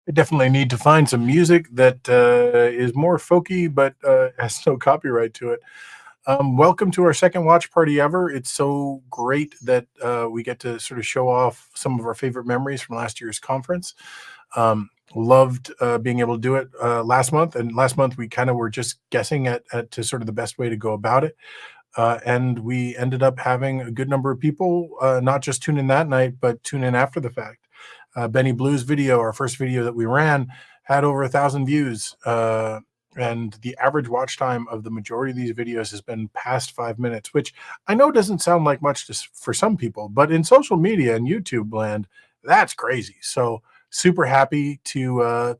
I definitely need to find some music that is more folky but has no copyright to it. Welcome to our second watch party ever. It's so great that we get to sort of show off some of our favorite memories from last year's conference. Loved being able to do it last month, and last month we kind of were just guessing at to sort of the best way to go about it. And we ended up having a good number of people not just tune in that night, but tune in after the fact. Benny Blue's video, our first video that we ran, had over 1,000 views. And the average watch time of the majority of these videos has been past 5 minutes, which I know doesn't sound like much for some people, but in social media and YouTube land, that's crazy. So super happy to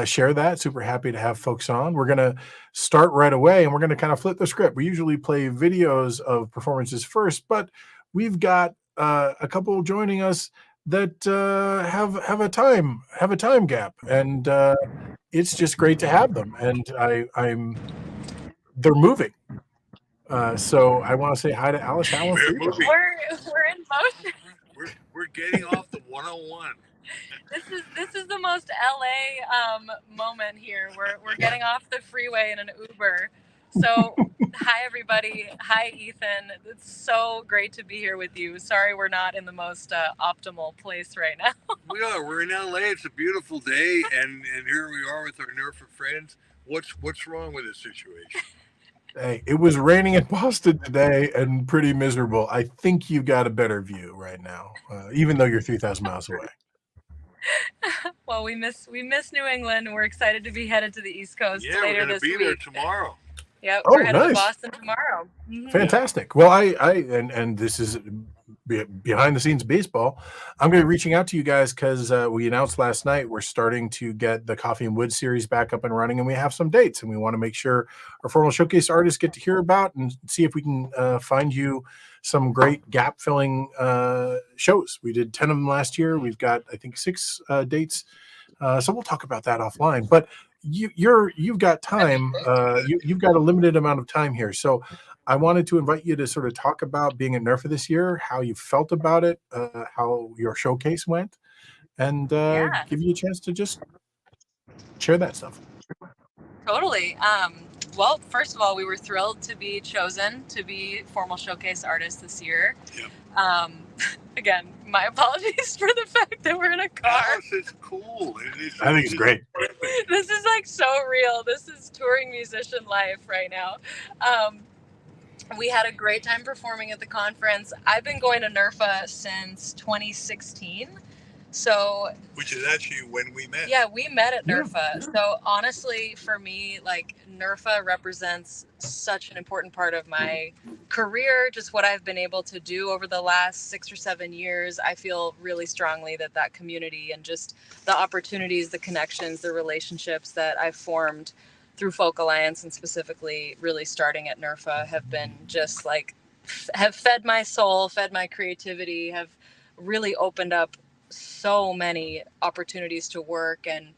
share that. Super happy to have folks on. We're going to start right away and we're going to kind of flip the script. We usually play videos of performances first, but we've got a couple joining us that have a time gap, and it's just great to have them. And they're moving. So I want to say hi to Alice Allen. We're moving. We're in motion. We're getting off the 101. This is the most LA moment here. We're getting off the freeway in an Uber. So hi everybody. Hi Ethan. It's so great to be here with you. Sorry we're not in the most optimal place right now. We are. We're in LA. It's a beautiful day, and here we are with our Nerfa friends. What's wrong with this situation? Hey, it was raining in Boston today and pretty miserable. I think you've got a better view right now, even though you're 3,000 miles away. Well, we miss New England. We're excited to be headed to the East Coast later this week. Yeah, we're going to be there tomorrow. Yep, we're headed to Boston tomorrow. Mm-hmm. Fantastic. Well, and this is behind the scenes baseball. I'm going to be reaching out to you guys because we announced last night we're starting to get the Coffee and Wood series back up and running, and we have some dates, and we want to make sure our formal showcase artists get to hear about and see if we can find you some great gap filling shows. We did 10 of them last year. We've got, I think, 6 dates. So we'll talk about that offline. But you've got time. You've got a limited amount of time here. So I wanted to invite you to sort of talk about being at NERFA this year, how you felt about it, how your showcase went, and give you a chance to just share that stuff. Totally. Well, first of all, we were thrilled to be chosen to be formal showcase artists this year. Yep. Again, my apologies for the fact that we're in a car. Yes, it's cool. I think it's great. This is like so real. This is touring musician life right now. We had a great time performing at the conference. I've been going to NERFA since 2016. So, which is actually when we met. Yeah, we met at NERFA. So honestly, for me, like NERFA represents such an important part of my career, just what I've been able to do over the last 6 or 7 years. I feel really strongly that community and just the opportunities, the connections, the relationships that I've formed through Folk Alliance and specifically really starting at NERFA have been just like, have fed my soul, fed my creativity, have really opened up so many opportunities to work. And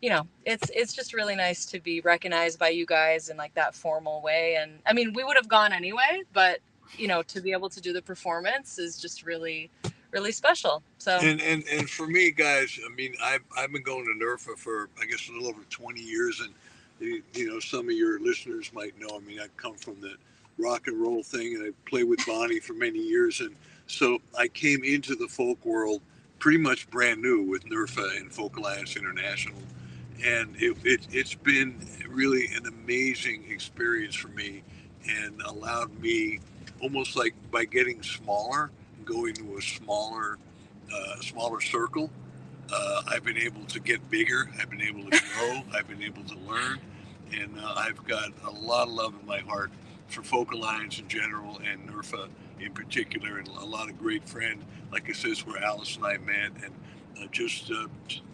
you know, it's just really nice to be recognized by you guys in like that formal way. And I mean, we would have gone anyway, but you know, to be able to do the performance is just really special. So and for me, guys, I mean, I've been going to NERFA for I guess a little over 20 years, and you know, some of your listeners might know. I mean, I come from the rock and roll thing, and I played with Bonnie for many years, and so I came into the folk world pretty much brand new with NERFA and Folk Alliance International. And it's been really an amazing experience for me and allowed me almost like by getting smaller, going to a smaller circle, I've been able to get bigger. I've been able to grow. I've been able to learn. And I've got a lot of love in my heart for Folk Alliance in general and NERFA in particular, and a lot of great friends. Like I said, it's where Alice and I met, and just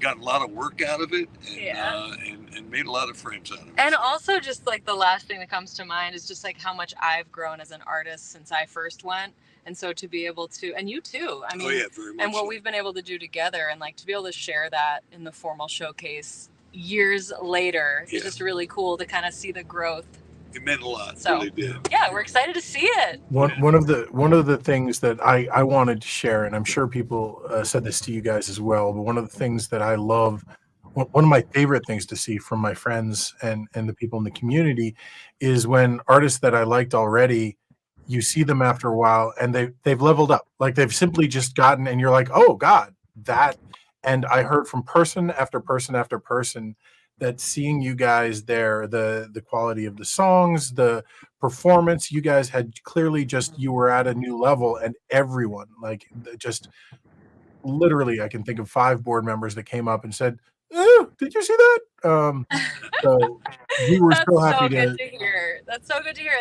got a lot of work out of it, and made a lot of friends out of it. And also, just like the last thing that comes to mind is just like how much I've grown as an artist since I first went. And so to be able to, and you too, I mean, very much and what we've been able to do together, and like to be able to share that in the formal showcase years later is just really cool to kind of see the growth It meant a lot. So, really did. Yeah, we're excited to see it. One of the things that I wanted to share, and I'm sure people said this to you guys as well, but one of the things that I love, one of my favorite things to see from my friends and the people in the community, is when artists that I liked already, you see them after a while and they've leveled up. Like they've simply just gotten, and you're like, oh God, that. And I heard from person after person after person that seeing you guys there, the quality of the songs, the performance, you guys had clearly just, you were at a new level, and everyone, like, just literally, I can think of 5 board members that came up and said, oh, did you see that? So we were so happy good to hear. That's so good to hear.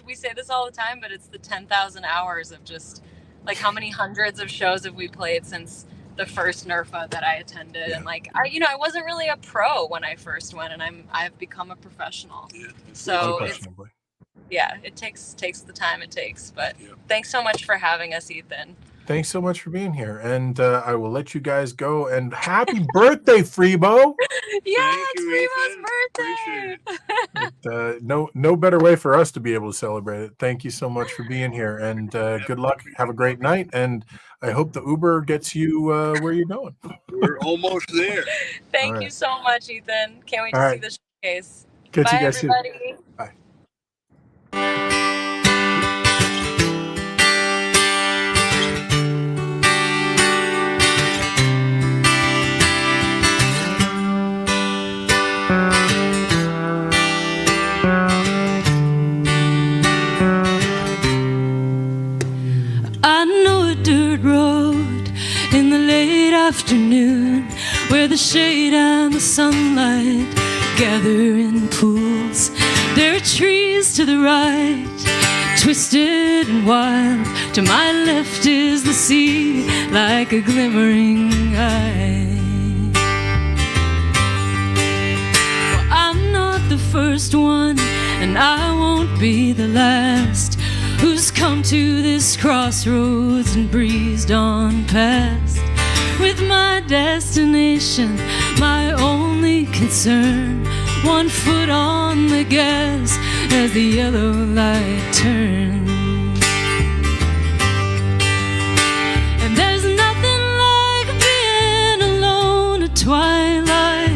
We say this all the time, but it's the 10,000 hours of just like how many hundreds of shows have we played since the first NERFA that I attended. Yeah. And like I wasn't really a pro when I first went, and I've become a professional. Yeah. So it takes the time it takes. But thanks so much for having us, Ethan. Thanks so much for being here, and I will let you guys go. And happy birthday, Freebo! Yeah, it's Freebo's birthday. No better way for us to be able to celebrate it. Thank you so much for being here, and good luck. Have a great night, and I hope the Uber gets you where you're going. We're almost there. Thank you so much, Ethan. Can't wait to see the showcase. Catch Bye, you guys everybody. soon. Bye. Afternoon, where the shade and the sunlight gather in pools. There are trees to the right, twisted and wild. To my left is the sea, like a glimmering eye. Well, I'm not the first one, and I won't be the last, who's come to this crossroads and breezed on past. With my destination, my only concern, one foot on the gas as the yellow light turns. And there's nothing like being alone at twilight,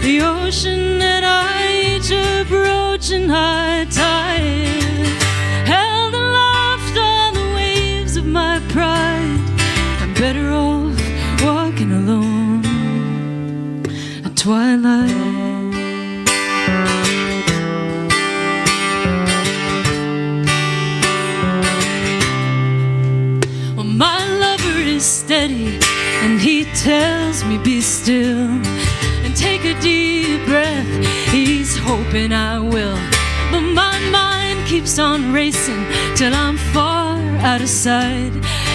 the ocean that I each approaching high tide, held aloft on the waves of my pride. I'm better off walking alone at twilight. Well, my lover is steady, and he tells me be still and take a deep breath. He's hoping I will, but my mind keeps on racing till I'm far out of sight,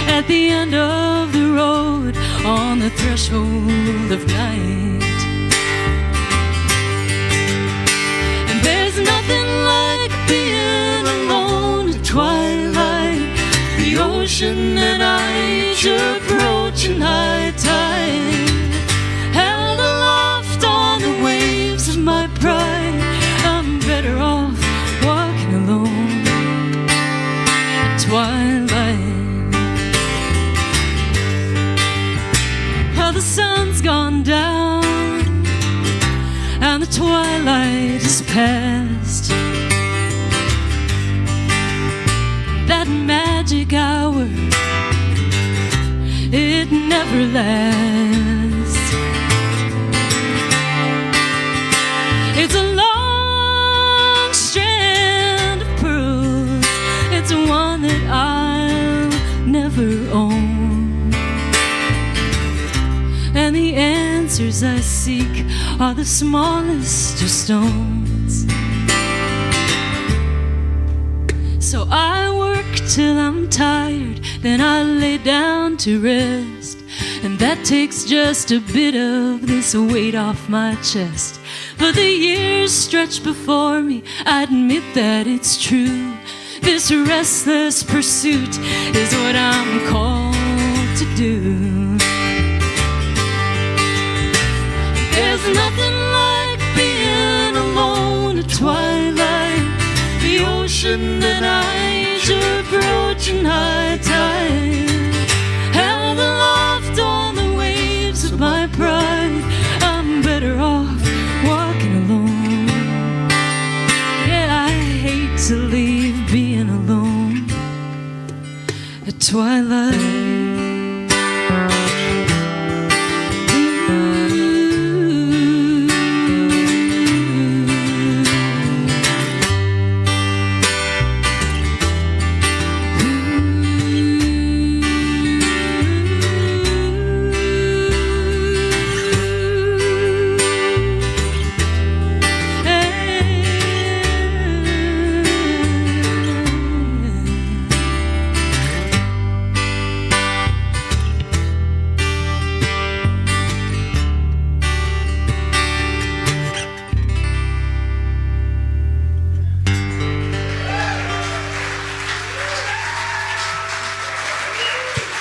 at the end of the road, on the threshold of night. And there's nothing like being alone at twilight, the ocean that I each approaching high tide, held aloft on the waves of my pride. I'm better off walking alone at twilight. The sun's gone down and the twilight is past. That magic hour, it never lasts. It's a long strand of pearls, it's one that I'll never own. And the answers I seek are the smallest of stones. So I work till I'm tired, then I lay down to rest, and that takes just a bit of this weight off my chest. But the years stretch before me, I admit that it's true. This restless pursuit is what I'm called to do. There's nothing like being alone at twilight, ocean, then eyes are approaching high tide. Held aloft on the waves of my pride. I'm better off walking alone. Yeah, I hate to leave being alone at twilight.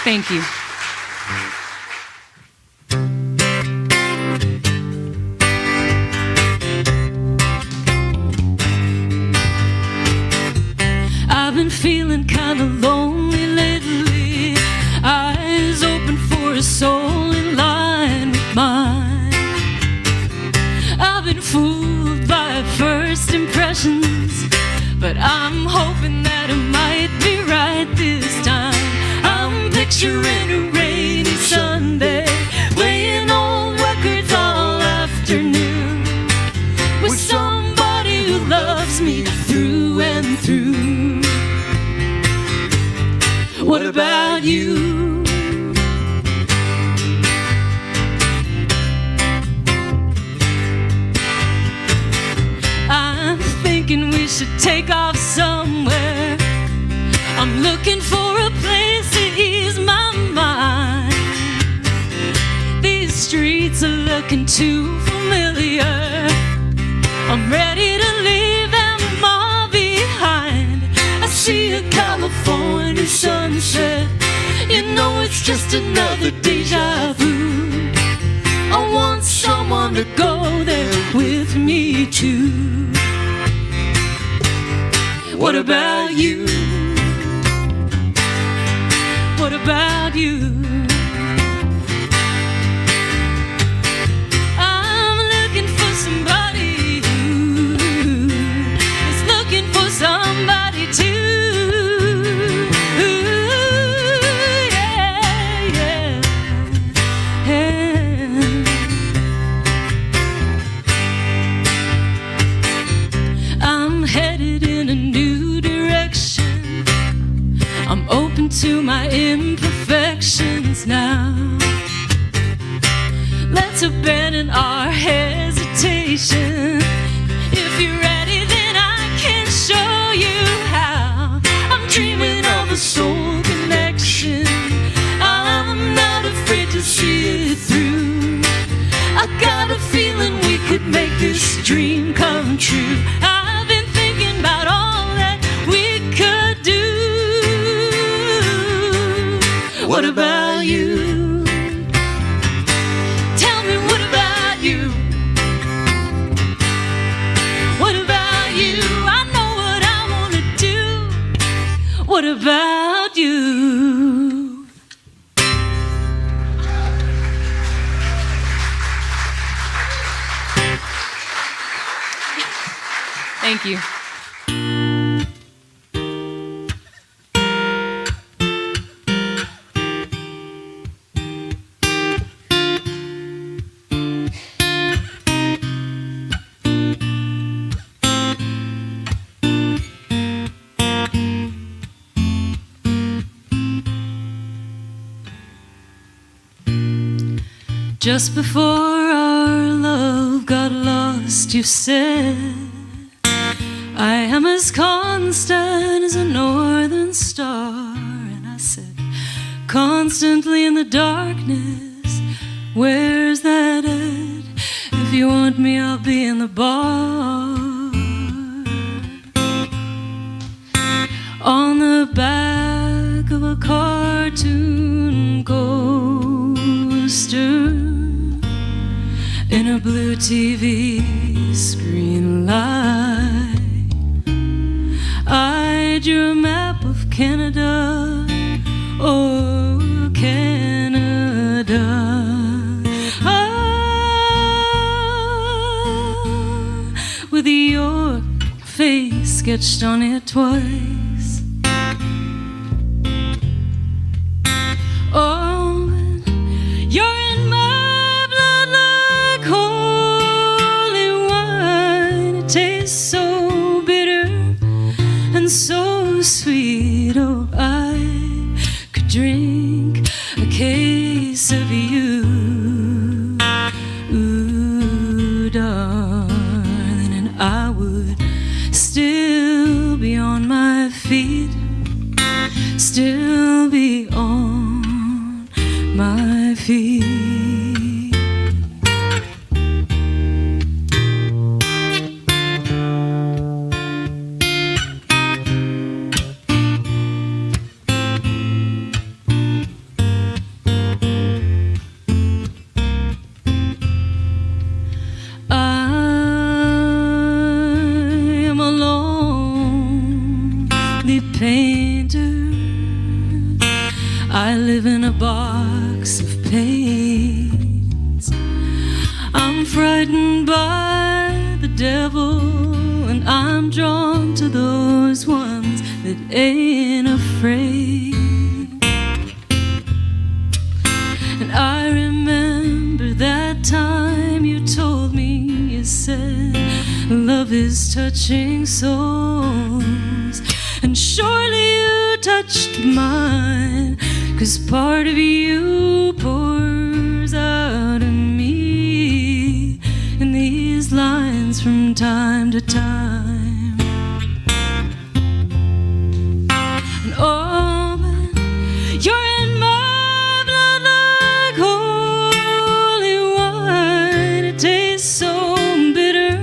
Thank you. I've been feeling kind of lonely lately. Eyes open for a soul in line with mine. I've been fooled by first impressions, but I'm hoping that it might be right this time. I'm picturing a rainy Sunday, playing old records all afternoon, with somebody who loves me through and through. What about you? I'm thinking we should take off somewhere. I'm looking for a place to ease my mind. These streets are looking too familiar. I'm ready to leave them all behind. I see a California sunset. You know it's just another deja vu. I want someone to go there with me too. What about you? What about you? I'm looking for somebody who is looking for somebody too. Yeah, yeah, yeah. I'm headed in a new direction. I'm open to my imperfections now. Let's abandon our hesitation. If you're ready, then I can show you how. I'm dreaming of a soul connection. I'm not afraid to see it through. I got a feeling we could make this dream come true. I've been thinking about all that we could do. What about you? Tell me, what about you? What about you? I know what I want to do. What about you? Thank you. Just before our love got lost, you said, I am as constant as a northern star. And I said, constantly in the darkness, where's that at? If you want me, I'll be in the bar. On the back of a cartoon coaster, in a blue TV screen light, you're a map of Canada, oh Canada. Ah, with your face sketched on it twice. Oh, you're in my blood like holy wine. It tastes so bitter and so sweet. Oh, I could drink a case of you, ooh, darling, and I would still be on my feet, still be on my feet. I am a lonely painter. I live in a box of pains. I'm frightened by the devil, and I'm drawn to those ones that ain't afraid. And I remember that time you told me, you said, love is touching souls, and surely you touched mine, 'cause part of you pours out of me in these lines from time to time. And oh, you're in my blood like holy wine. It tastes so bitter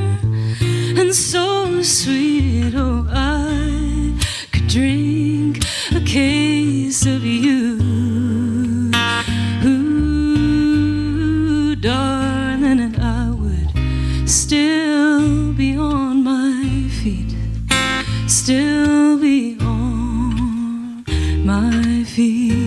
and so sweet. Oh, I could drink a case of you, ooh, darling, and I would still be on my feet, still be on my feet.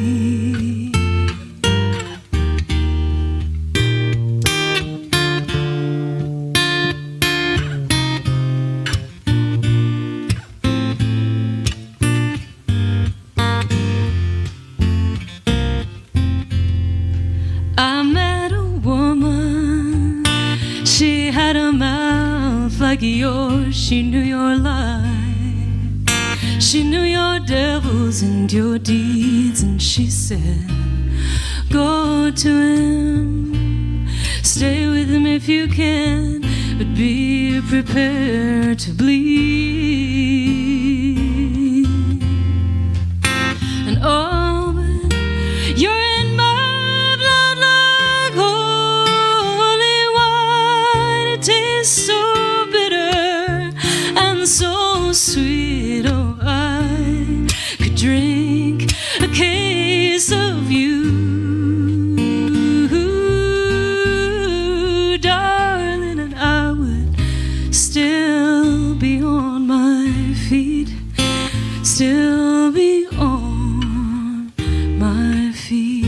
I met a woman, she had a mouth like yours. She knew your life, she knew your devils and your deeds, and she said, go to him, stay with him if you can, but be prepared to bleed. And oh, but you're in my blood like holy wine. It tastes so bitter and so sweet. Oh, I could drink a case of you, darling, and I would still be on my feet, still be on my feet.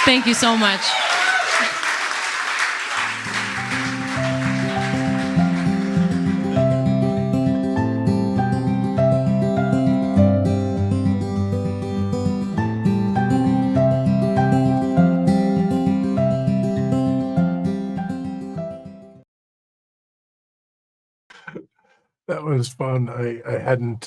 Thank you so much. That was fun. I hadn't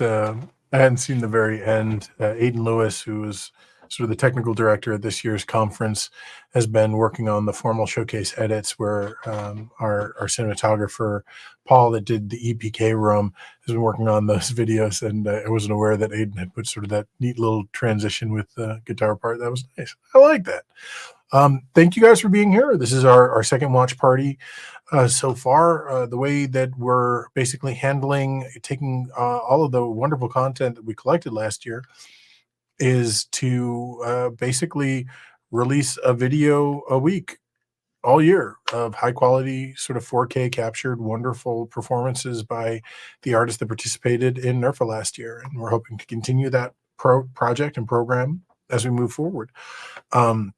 seen the very end. Aidan Lewis, who was sort of the technical director at this year's conference, has been working on the formal showcase edits, where our cinematographer Paul, that did the EPK room, has been working on those videos, and I wasn't aware that Aidan had put sort of that neat little transition with the guitar part. That was nice. I like that. Thank you guys for being here. This is our second watch party so far. The way that we're basically taking all of the wonderful content that we collected last year is to basically release a video a week all year of high quality, sort of 4K captured, wonderful performances by the artists that participated in NERFA last year. And we're hoping to continue that project and program as we move forward. So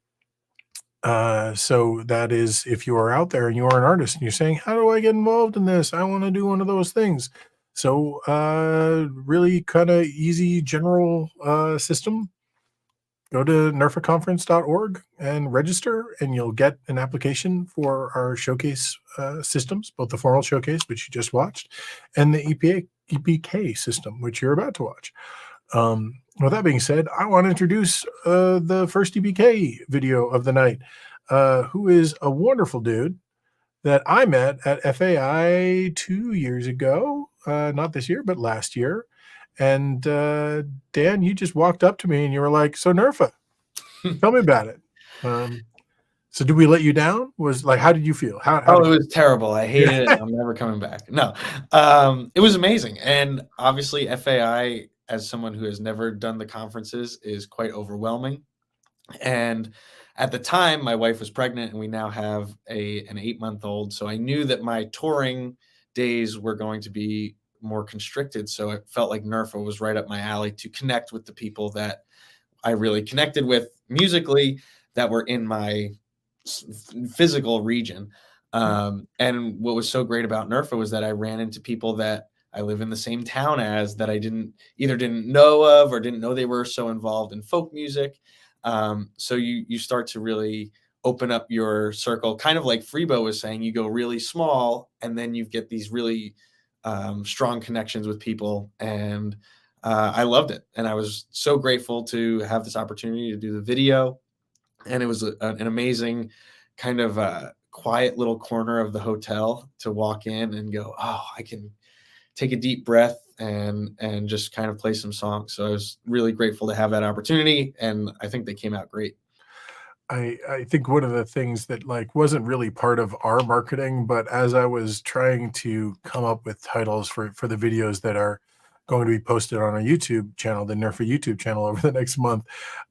that is, if you are out there and you are an artist and you're saying, how do I get involved in this? I want to do one of those things. So really kind of easy general system. Go to nerfaconference.org and register, and you'll get an application for our showcase systems, both the formal showcase, which you just watched, and the EPK system, which you're about to watch. With that being said, I want to introduce the first EPK video of the night, who is a wonderful dude that I met at FAI 2 years ago, not this year, but last year. And Dan, you just walked up to me and you were like, so NERFA, tell me about it. So did we let you down? How did you feel? It was terrible. I hated it. I'm never coming back. No, it was amazing. And obviously FAI, as someone who has never done the conferences, is quite overwhelming. And at the time, my wife was pregnant and we now have an 8-month-old. So I knew that my touring days were going to be more constricted. So it felt like NERFA was right up my alley to connect with the people that I really connected with musically that were in my physical region. And what was so great about NERFA was that I ran into people that I live in the same town as, that I didn't know of or didn't know they were so involved in folk music. So you start to really open up your circle, kind of like Freebo was saying. You go really small and then you get these really strong connections with people, and I loved it. And I was so grateful to have this opportunity to do the video. And it was an amazing kind of quiet little corner of the hotel to walk in and go, oh, I can take a deep breath and just kind of play some songs. So I was really grateful to have that opportunity, and I think they came out great. I think one of the things that wasn't really part of our marketing, but as I was trying to come up with titles for the videos that are going to be posted on our YouTube channel, the NERFA YouTube channel, over the next month,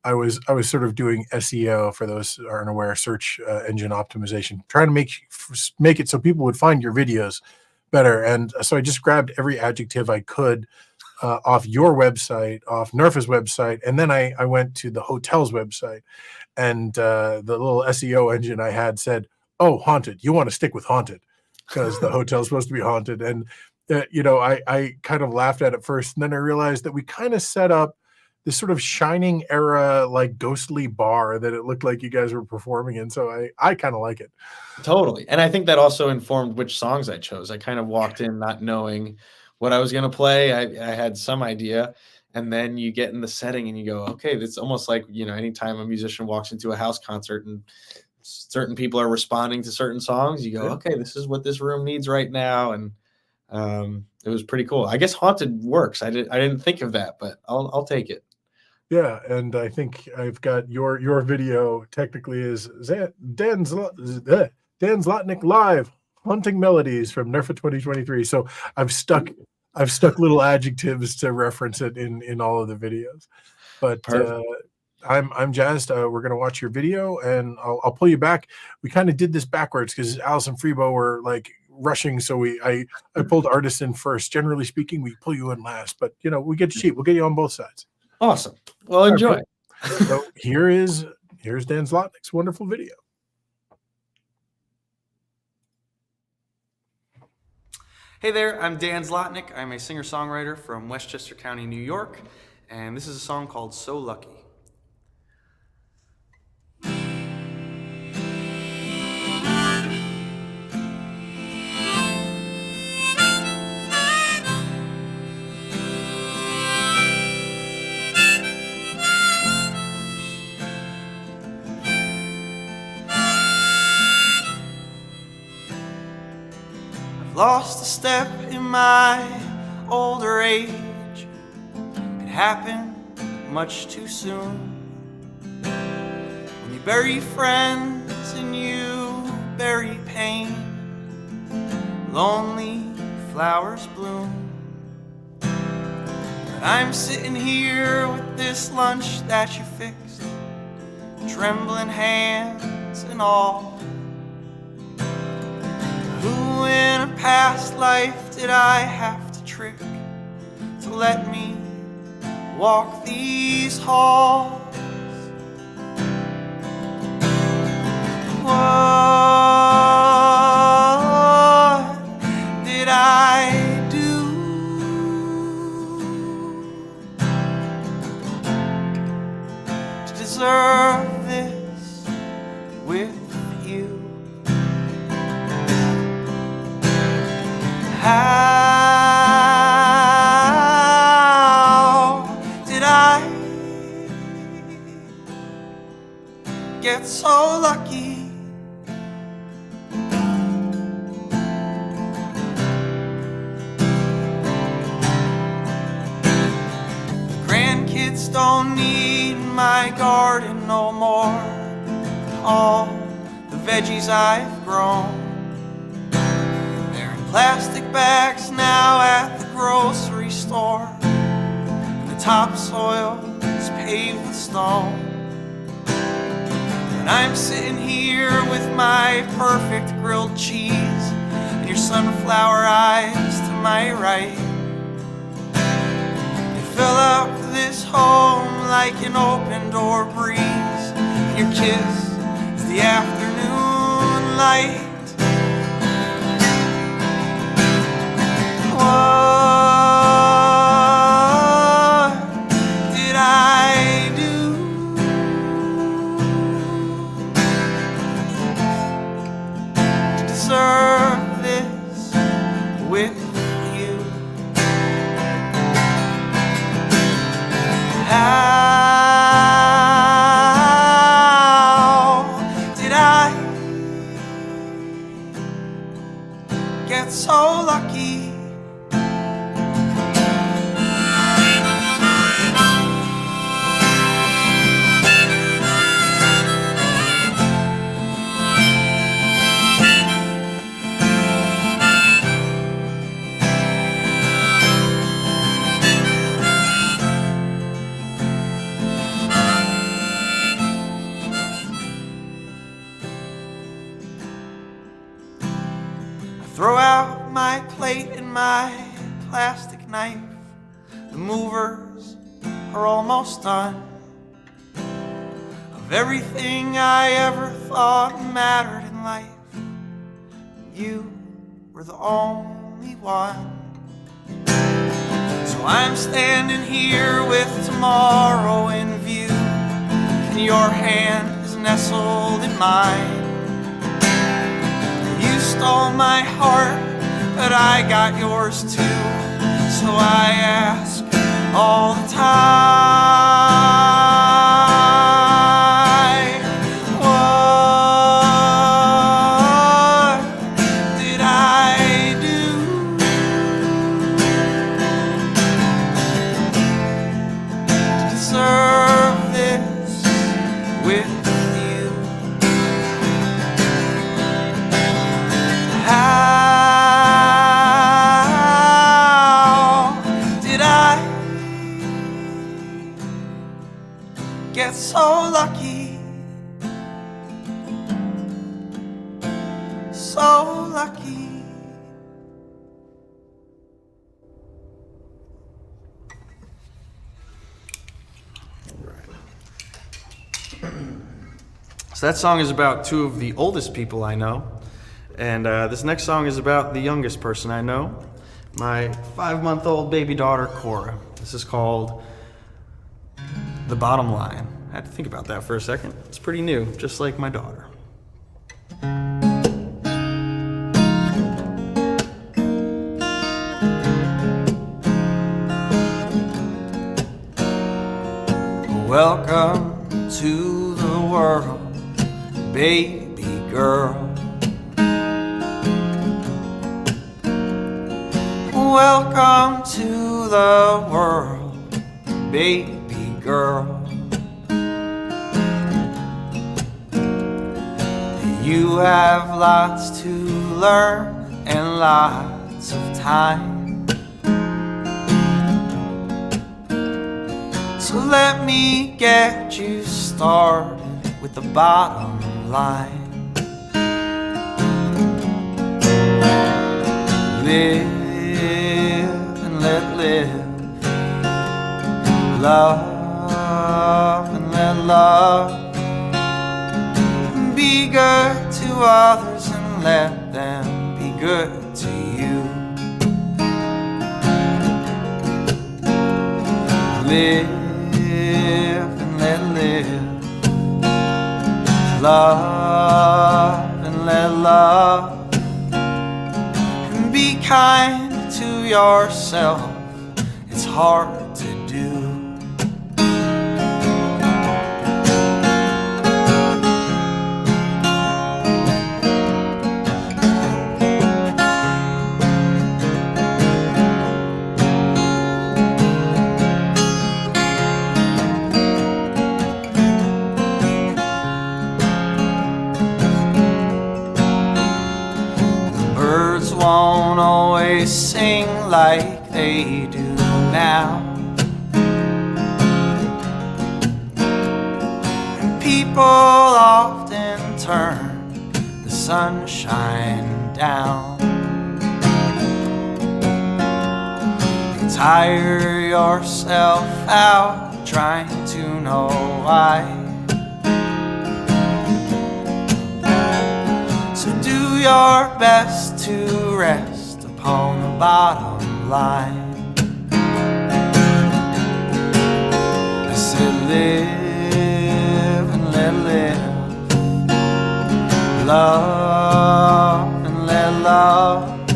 I was sort of doing SEO, for those who aren't aware, search engine optimization, trying to make it so people would find your videos better. And so I just grabbed every adjective I could off your website, off NERFA's website, and then I went to the hotel's website, and the little SEO engine I had said, oh, haunted. You want to stick with haunted because the hotel's supposed to be haunted. And I kind of laughed at it first, and then I realized that we kind of set up this sort of Shining era, ghostly bar that it looked like you guys were performing in. So I kind of like it. Totally. And I think that also informed which songs I chose. I kind of walked in not knowing what I was going to play. I had some idea, and then you get in the setting and you go, okay, it's almost like, anytime a musician walks into a house concert and certain people are responding to certain songs, you go, okay, this is what this room needs right now. And it was pretty cool. I guess haunted works. I didn't think of that, but I'll take it. Yeah, and I think I've got your video technically is Dan Zlotnick live haunting melodies from NERFA 2023. So I've stuck little adjectives to reference it in all of the videos. But I'm jazzed. We're gonna watch your video, and I'll pull you back. We kind of did this backwards because Alice and Freebo were rushing, so I pulled artists in first. Generally speaking, we pull you in last, but we get cheap. We'll get you on both sides. Awesome. Well, enjoy. So here's Dan Zlotnick's wonderful video. Hey there, I'm Dan Zlotnick. I'm a singer-songwriter from Westchester County, New York, and this is a song called So Lucky. Lost a step in my older age. It happened much too soon. When you bury friends and you bury pain. Lonely flowers bloom. But I'm sitting here with this lunch that you fixed, trembling hands and all. Who in a past life did I have to trick to let me walk these halls? What did I do to deserve this with you? How did I get so lucky? Grandkids don't need my garden no more. All the veggies I've grown, they're in plastic bags now at the grocery store. The topsoil is paved with stone. And I'm sitting here with my perfect grilled cheese and your sunflower eyes to my right. Fill up this home like an open door breeze. Your kiss is the afternoon light. What did I do to deserve this with you? How did I get so lucky? Throw out my plate and my plastic knife. The movers are almost done. Of everything I ever thought mattered in life, you were the only one. So I'm standing here with tomorrow in view, and your hand is nestled in mine. You stole my heart, but I got yours too. So I ask all the time, what did I do to deserve this with you? How did I get so lucky? So lucky. So that song is about two of the oldest people I know. And this next song is about the youngest person I know, my 5-month-old baby daughter, Cora. This is called The Bottom Line. I had to think about that for a second. It's pretty new, just like my daughter. Welcome to the world, baby girl. Welcome to the world, baby girl. You have lots to learn and lots of time. So let me get you started with the bottom line. Live and let live. Love and let love. Be good to others and let them be good to you. Live and let live. Love and let love. And be kind to yourself. It's hard to do. Won't always sing like they do now. And people often turn the sunshine down. You tire yourself out trying to know why. So do your best to rest upon the bottom line. I said live and let live. Love and let love.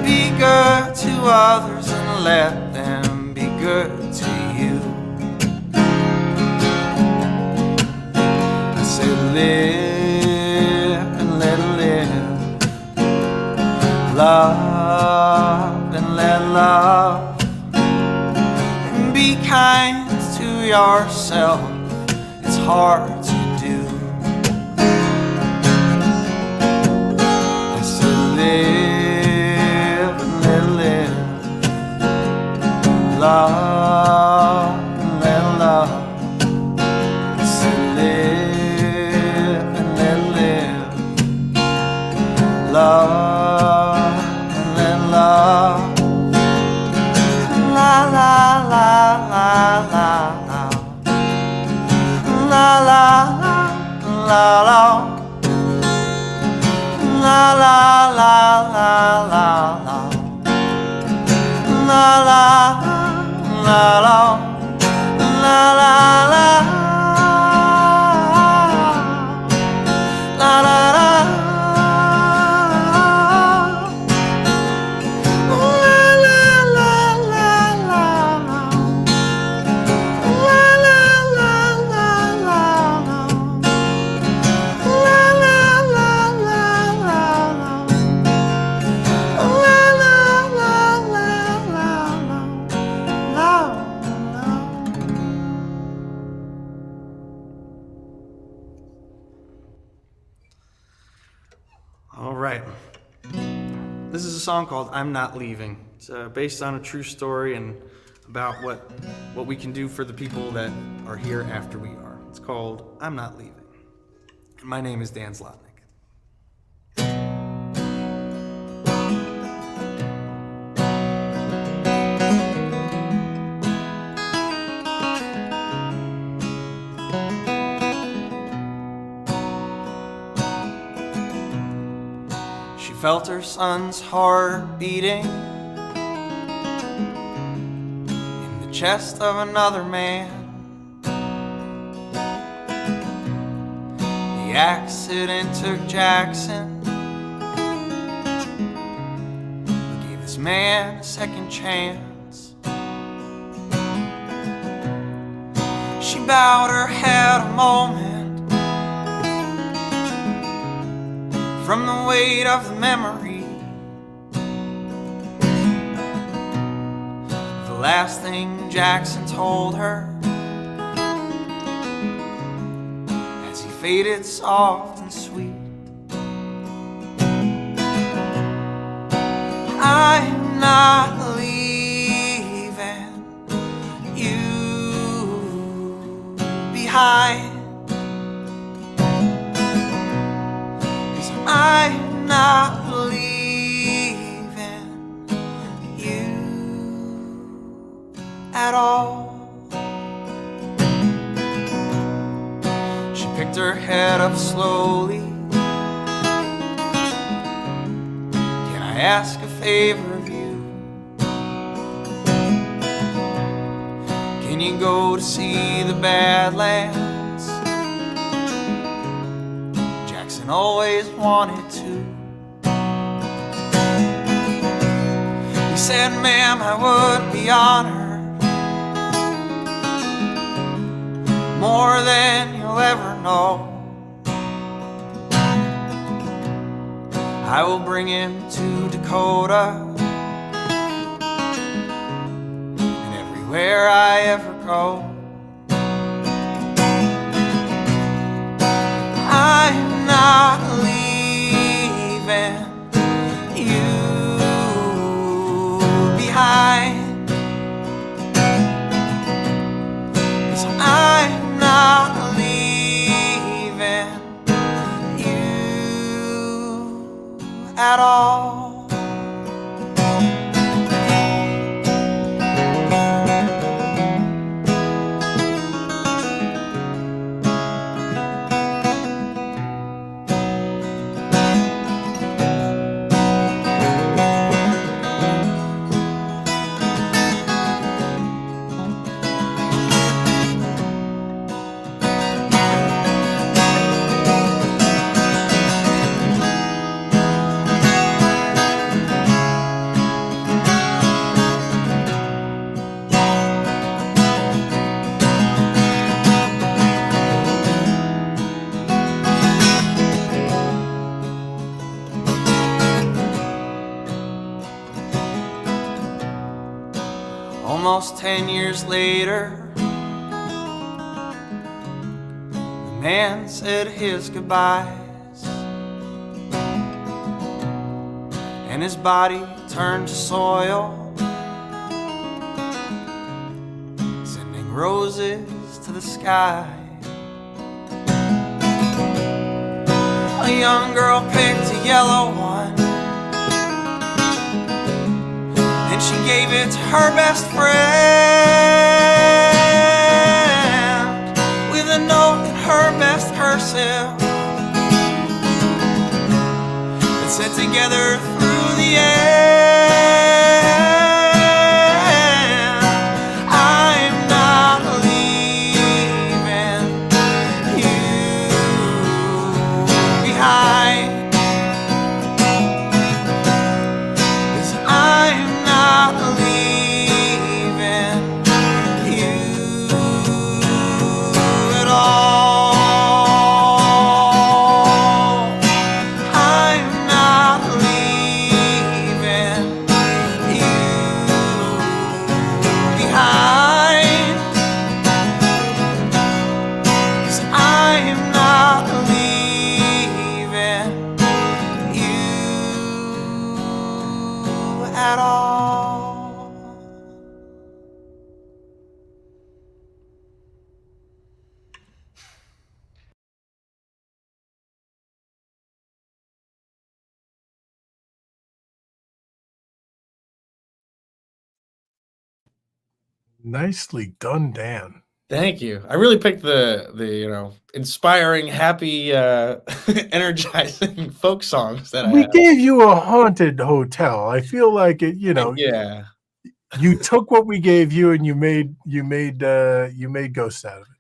Be good to others and let them be good to you. I said live and let live. Love and let love. And be kind to yourself. It's hard to do. I said live and let live. Love and let love. I said live and let live. Love. La la la la la la la la la la la la la la la la la la la All right. This is a song called I'm Not Leaving. It's based on a true story and about what we can do for the people that are here after we are. It's called I'm Not Leaving. My name is Dan Zlotnick. She felt her son's heart beating in the chest of another man. The accident took Jackson, gave this man a second chance. She bowed her head a moment from the weight of the memory. The last thing Jackson told her as he faded soft and sweet. I'm not leaving you behind, 'cause I'm not leaving you at all. She picked her head up slowly. Can I ask a favor of you? Can you go to see the Badlands? Jackson always wanted to. He said, ma'am, I would be honored more than you'll ever know. I will bring him to Dakota, and everywhere I ever go. I'm not leaving you behind, 'cause I'm not leaving you at all. Almost 10 years later, the man said his goodbyes, and his body turned to soil, sending roses to the sky. A young girl picked a yellow one, and she gave it to her best friend with a note in her best cursive that said, together through the end. I'm not leaving you behind, 'cause I'm not leaving you at all. I'm not leaving you behind, 'cause I'm not leaving you at all. Nicely done, Dan. Thank you. I really picked the inspiring, happy, energizing folk songs that I We have. gave you a haunted hotel. I feel like it, Yeah. you took what we gave you and you made ghosts out of it.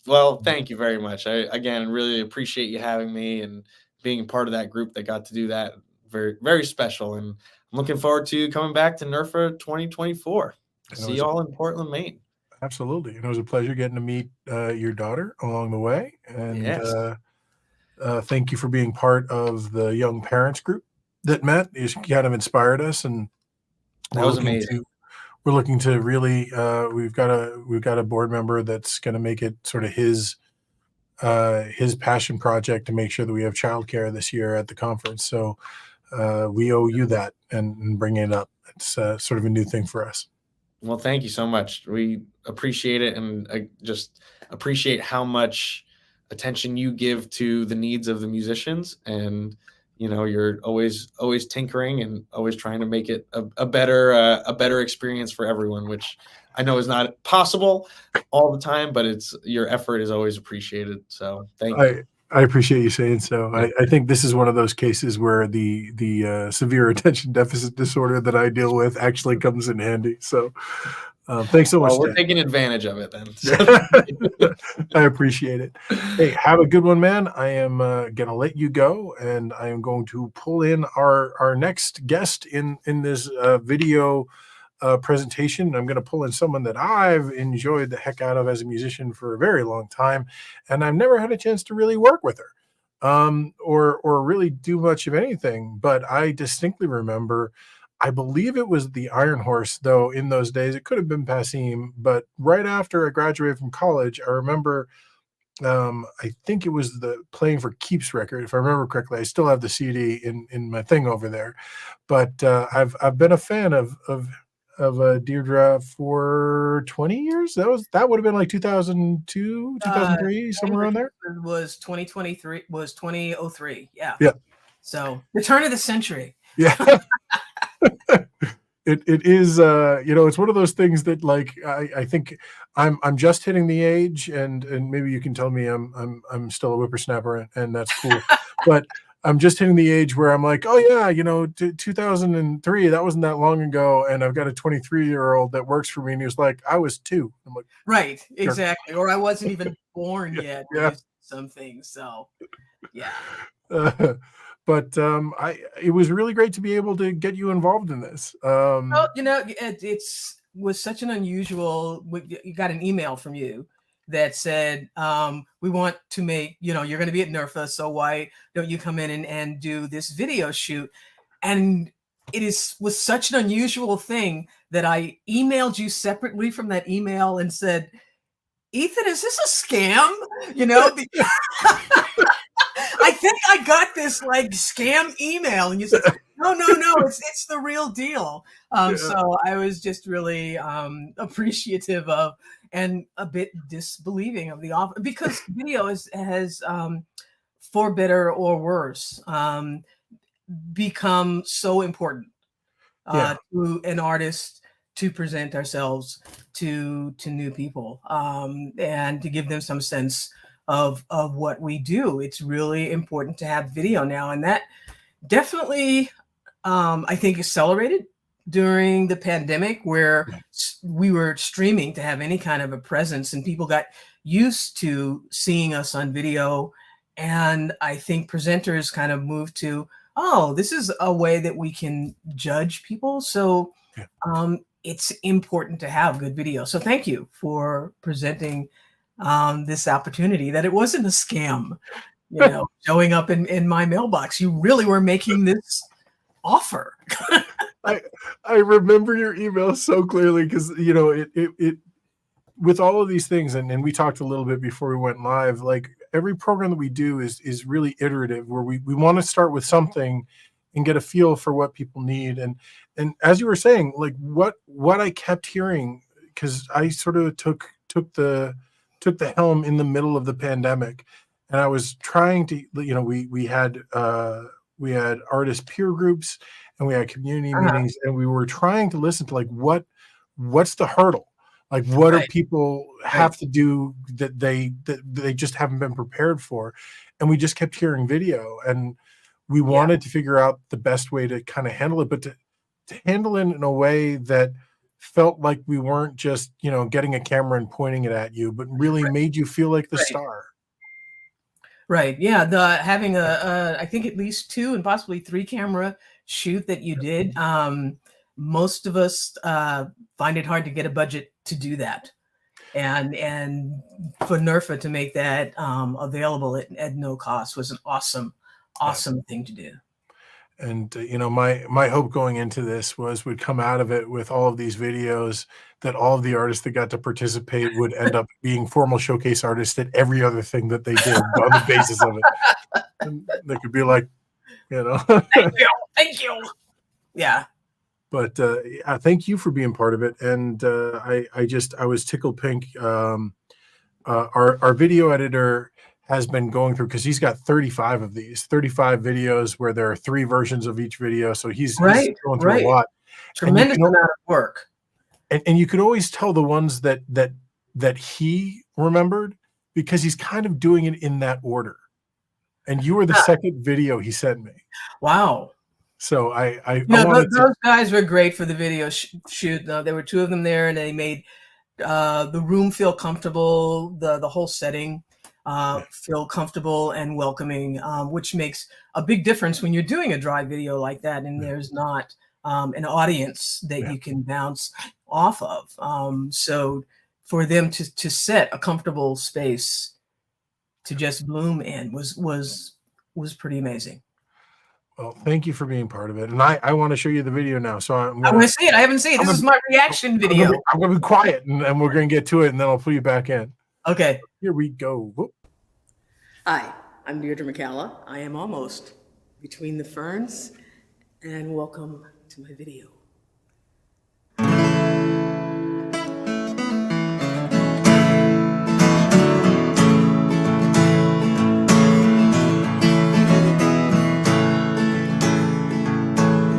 Well, thank you very much. I again really appreciate you having me and being part of that group that got to do that. Very, very special. And I'm looking forward to coming back to NERFA 2024. See you all in Portland, Maine. Absolutely. And it was a pleasure getting to meet your daughter along the way. And Yes. thank you for being part of the young parents group that met. It's kind of inspired us, and That was amazing. we're looking to really we've got a board member that's going to make it sort of his his passion project to make sure that we have childcare this year at the conference. So we owe you that and bringing it up. It's sort of a new thing for us. Well, thank you so much. We appreciate it, and just appreciate how much attention you give to the needs of the musicians. And you're always tinkering and always trying to make it a better experience for everyone, which I know is not possible all the time, but your effort is always appreciated. So thank you. I appreciate you saying so. Yeah. I think this is one of those cases where the severe attention deficit disorder that I deal with actually comes in handy. So thanks so much. Well, we're Dan. taking advantage of it then. I appreciate it. Hey, have a good one, man. I am going to let you go, and I am going to pull in our next guest in this video presentation. I'm going to pull in someone that I've enjoyed the heck out of as a musician for a very long time, and I've never had a chance to really work with her or really do much of anything. But I distinctly remember, I believe it was the Iron Horse, though in those days it could have been Passim, but right after I graduated from college, I remember I think it was the Playing for Keeps record, if I remember correctly. I still have the CD in my thing over there, but I've been a fan of Deirdre for 20 years. That would have been like 2002, 2003, somewhere around there. Was 2023, was 2003. Yeah. Yeah. So the turn of the century. Yeah. It is it's one of those things that, like, I think I'm just hitting the age, and maybe you can tell me I'm still a whippersnapper, and that's cool. But I'm just hitting the age where I'm like, oh yeah, 2003, that wasn't that long ago, and I've got a 23-year-old that works for me, and he was like, I was 2. I'm like, right, exactly, or I wasn't even born yet. Yeah. Some things, so yeah. But it was really great to be able to get you involved in this. Well, it was such an unusual. You got an email from you that said, we want to make, you're going to be at NERFA, so why don't you come in and do this video shoot? And was such an unusual thing that I emailed you separately from that email and said, Ethan, is this a scam? I think I got this like scam email, and you said, no, it's the real deal. So I was just really appreciative of, and a bit disbelieving of the offer, because video has for better or worse, become so important to an artist to present ourselves to new people, and to give them some sense of what we do. It's really important to have video now, and that definitely I think accelerated during the pandemic, where we were streaming to have any kind of a presence, and people got used to seeing us on video. And I think presenters kind of moved to, oh, this is a way that we can judge people. So it's important to have good video. So thank you for presenting this opportunity, that it wasn't a scam, showing up in my mailbox. You really were making this offer. I remember your email so clearly, because it with all of these things, and we talked a little bit before we went live, like every program that we do is really iterative, where we want to start with something and get a feel for what people need. And as you were saying, like what I kept hearing, because I sort of took the helm in the middle of the pandemic, and I was trying to, we had artist peer groups, and we had community meetings, and we were trying to listen to, like, what's the hurdle? Like, what do people have to do that they just haven't been prepared for? And we just kept hearing video, and we wanted to figure out the best way to kind of handle it, but to handle it in a way that felt like we weren't just, getting a camera and pointing it at you, but really made you feel like the star. Right. Yeah. Having I think at least 2 and possibly 3 camera shoot that you did. Most of us find it hard to get a budget to do that. And for NERFA to make that available at no cost was an awesome thing to do. And you know, my hope going into this was we'd come out of it with all of these videos that all of the artists that got to participate would end up being formal showcase artists at every other thing that they did on the basis of it. And they could be like, you know, Thank you. Yeah. But yeah, thank you for being part of it. And I was tickled pink. Our video editor has been going through, because he's got 35 of these, 35 videos where there are 3 versions of each video. So he's going through a lot. Tremendous amount of work. And you could always tell the ones that he remembered, because he's kind of doing it in that order. And you were the second video he sent me. Wow. So those guys were great for the video shoot. There were 2 of them there, and they made the room feel comfortable, the whole setting feel comfortable and welcoming, which makes a big difference when you're doing a dry video like that, and there's not an audience that you can bounce off of. So for them to set a comfortable space to just bloom in was pretty amazing. Well, thank you for being part of it. And I want to show you the video now. So I want to see it. I haven't seen it. This is my reaction video. I'm going to be quiet, and we're going to get to it, and then I'll pull you back in. Okay. Here we go. Whoop. Hi, I'm Deidre McCalla. I am almost between the ferns, and welcome to my video.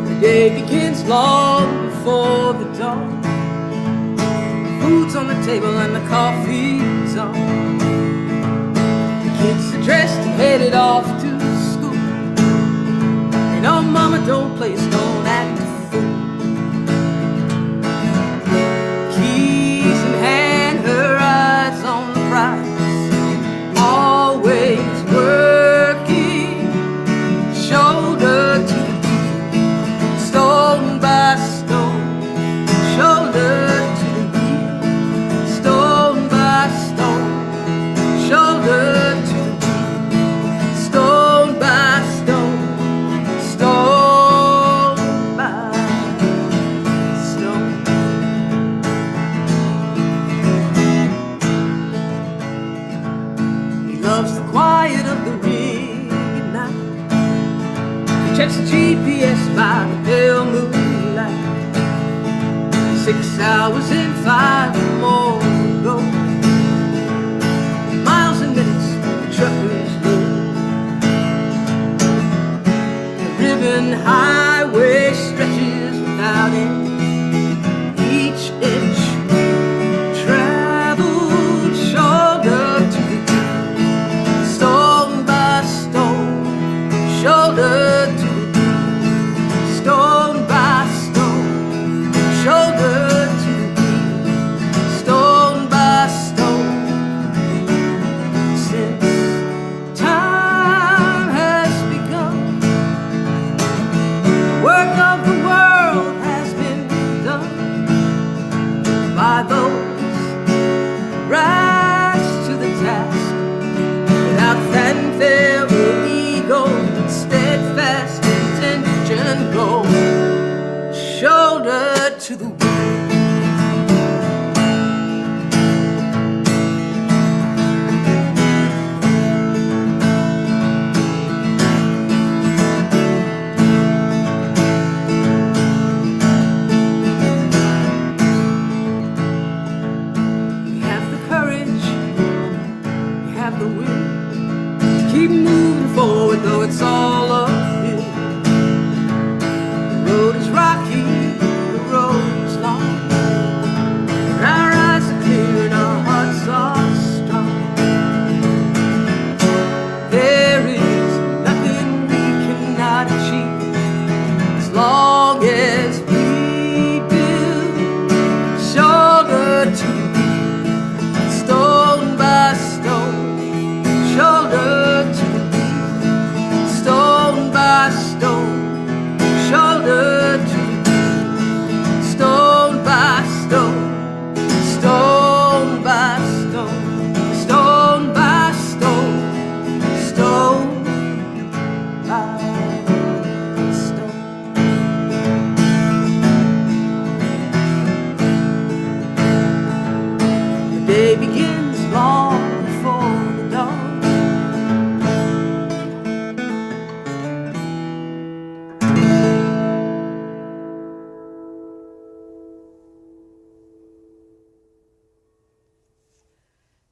The day begins long before the dawn. Food's on the table and the coffee's on. The kids are dressed and headed off to school. And oh, mama, don't play, don't act a fool. Keys in hand, her eyes on the prize. Always working, shoulder to stone by stone, shoulder to the wheel, stone by stone, shoulder to the wheel, stone by stone, stone by stone. He loves the quiet of the ring at night. Checks the GPS by the pale moonlight. 6 hours and 5 more to go. Miles and minutes, the truckers load. The ribbon highway stretches without end. Each inch traveled shoulder to the deep, stone by stone, shoulder to stone by stone, shoulder to the wheel,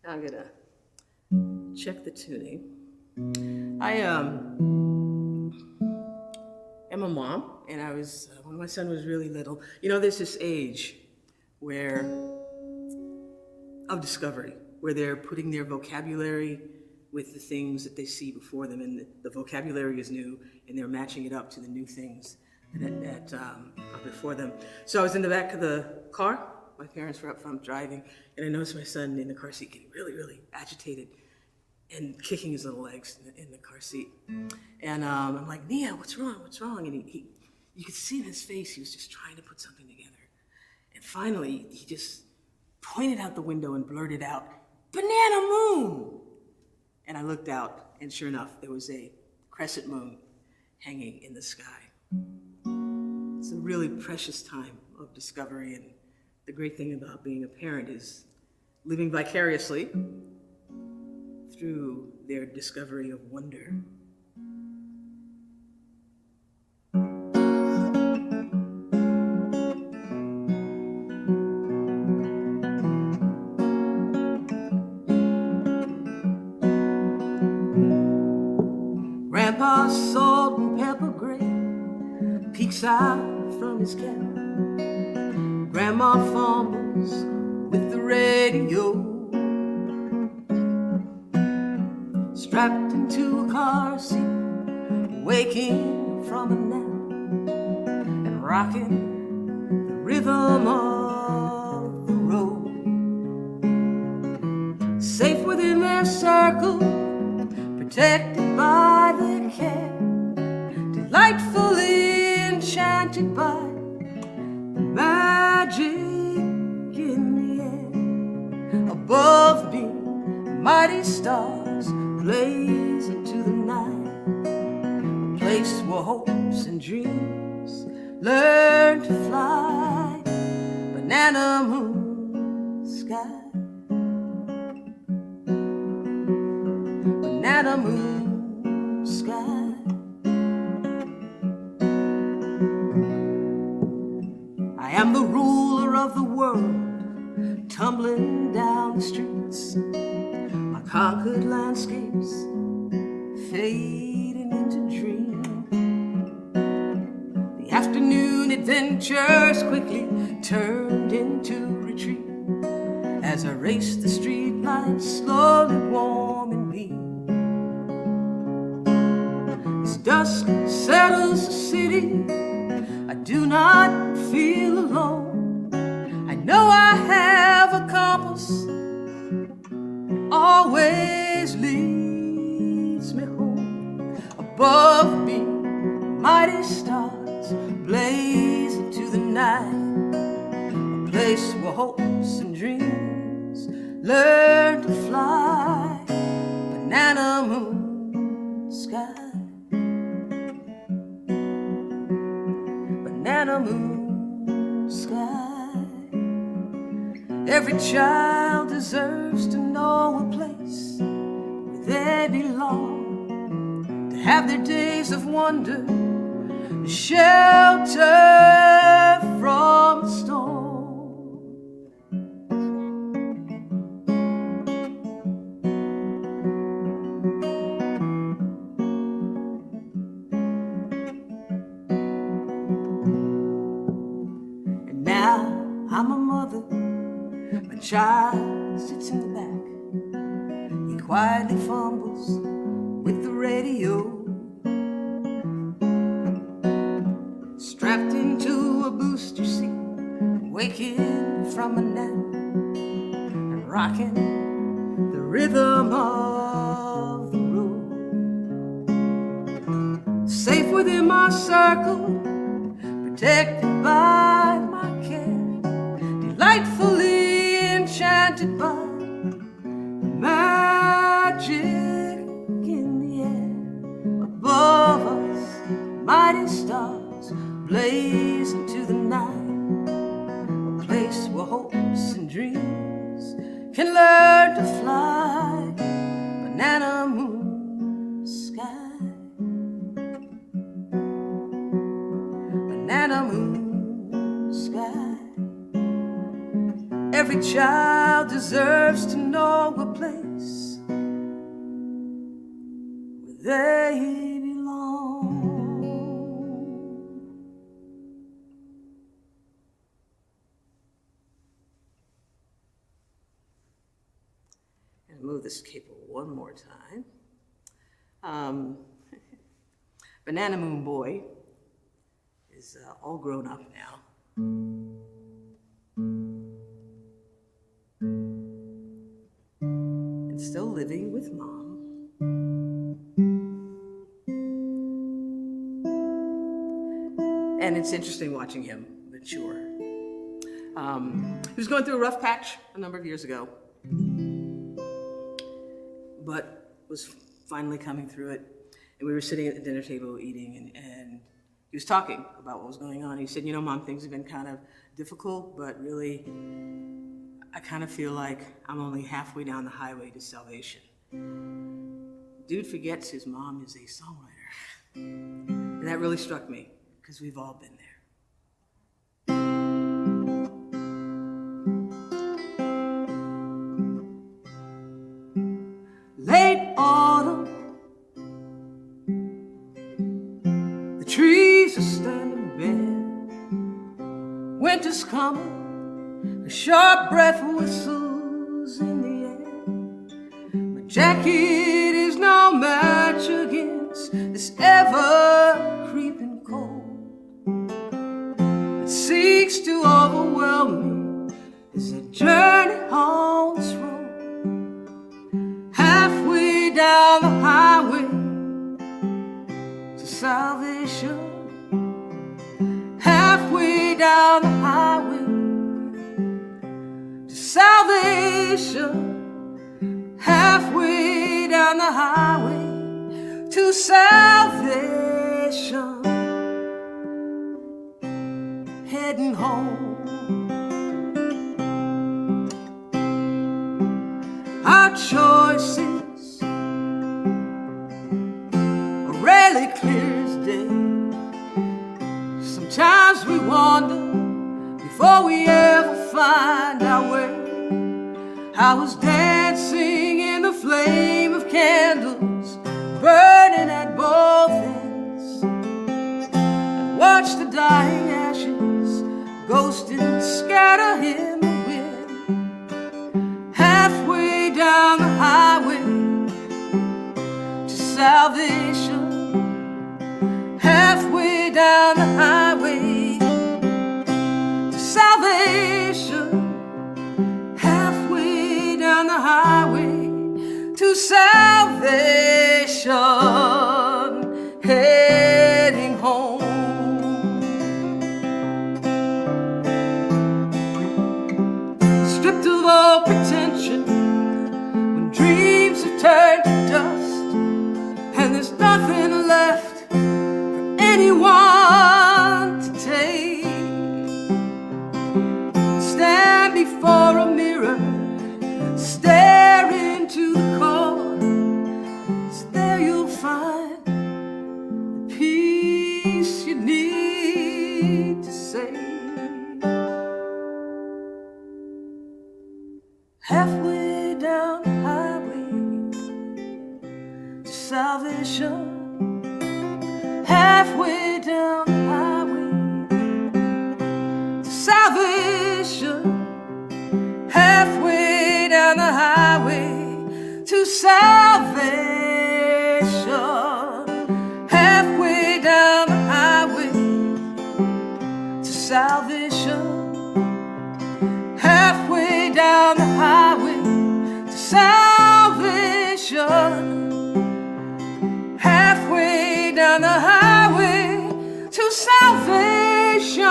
I'm gonna check the tuning. I am a mom, and I was, when my son was really little, you know, there's this age of discovery, where they're putting their vocabulary with the things that they see before them, and the vocabulary is new, and they're matching it up to the new things that are before them. So I was in the back of the car. My parents were up front driving, and I noticed my son in the car seat getting really, really agitated and kicking his little legs in the car seat. And I'm like, Nia, what's wrong? What's wrong? And you could see in his face, he was just trying to put something together. And finally, he just pointed out the window and blurted out, "Banana moon!" And I looked out, and sure enough, there was a crescent moon hanging in the sky. It's a really precious time of discovery, and the great thing about being a parent is living vicariously through their discovery of wonder. Grandpa's salt and pepper gray peeks out from his cabin. Grandma fumbles with the radio, strapped into a car seat, waking from a nap and rocking the rhythm of the road. Safe within their circle, protected by their care, delightfully enchanted by the magic in the air. Above me, mighty stars blaze into the night, a place where hopes and dreams learn to fly. Banana moon sky, banana moon sky. I am the ruler of the world, tumbling down the streets, my conquered landscapes fading into dream. The afternoon adventures quickly turned into retreat as I raced the street lights slowly warming me. As dusk settles the city, I do not feel alone. I know I have a compass, always leads me home. Above me, mighty stars blaze into the night, a place where hopes and dreams learn to fly. Banana moon sky, banana moon sky. Every child deserves to know a place where they belong, to have their days of wonder, shelter from the storm. And now I'm a mother. My child sits in the back. He quietly fumbles with the radio, strapped into a booster seat, waking from a nap and rocking the rhythm of the road. Safe within my circle, protected by my care, delightfully enchanted by the magic in the air. Above us, mighty stars blaze into the night, a place where hopes and dreams can learn to fly. Banana moon sky, banana moon sky. Every child deserves to know a place And move this cable one more time. Banana Moon Boy is all grown up now. And still living with mom. And it's interesting watching him mature. He was going through a rough patch a number of years ago, but was finally coming through it. And we were sitting at the dinner table eating, and he was talking about what was going on. He said, you know, Mom, things have been kind of difficult, but really, I kind of feel like I'm only halfway down the highway to salvation. Dude forgets his mom is a songwriter. And that really struck me, because we've all been there. Late autumn, the trees are standing bare. Winter's coming, a sharp breath whistles in the air. My jacket is no match against this ever-creeping cold that seeks to overwhelm me as I journey on this road. Halfway down the highway to salvation. Halfway down the highway to salvation. Halfway down the highway to salvation. Heading home. Our choices are rarely clear as day. Sometimes we wander before we ever find our way. I was dancing in the flame of candles burning at both ends. I watched the dying ashes ghost and scatter in the wind. Halfway down the highway to salvation. Halfway down the highway to salvation. Halfway down the highway to salvation. Heading home. Stripped of all pretension, when dreams have turned to dust, and there's nothing left for anyone to take. Stand before a mirror, stare into the cold. It's there you'll find the peace you need to save. Halfway down the highway to salvation. Halfway down the highway to salvation. Halfway down the highway to salvation. Halfway down the highway to salvation. Halfway down the highway to salvation. Halfway down the highway to salvation.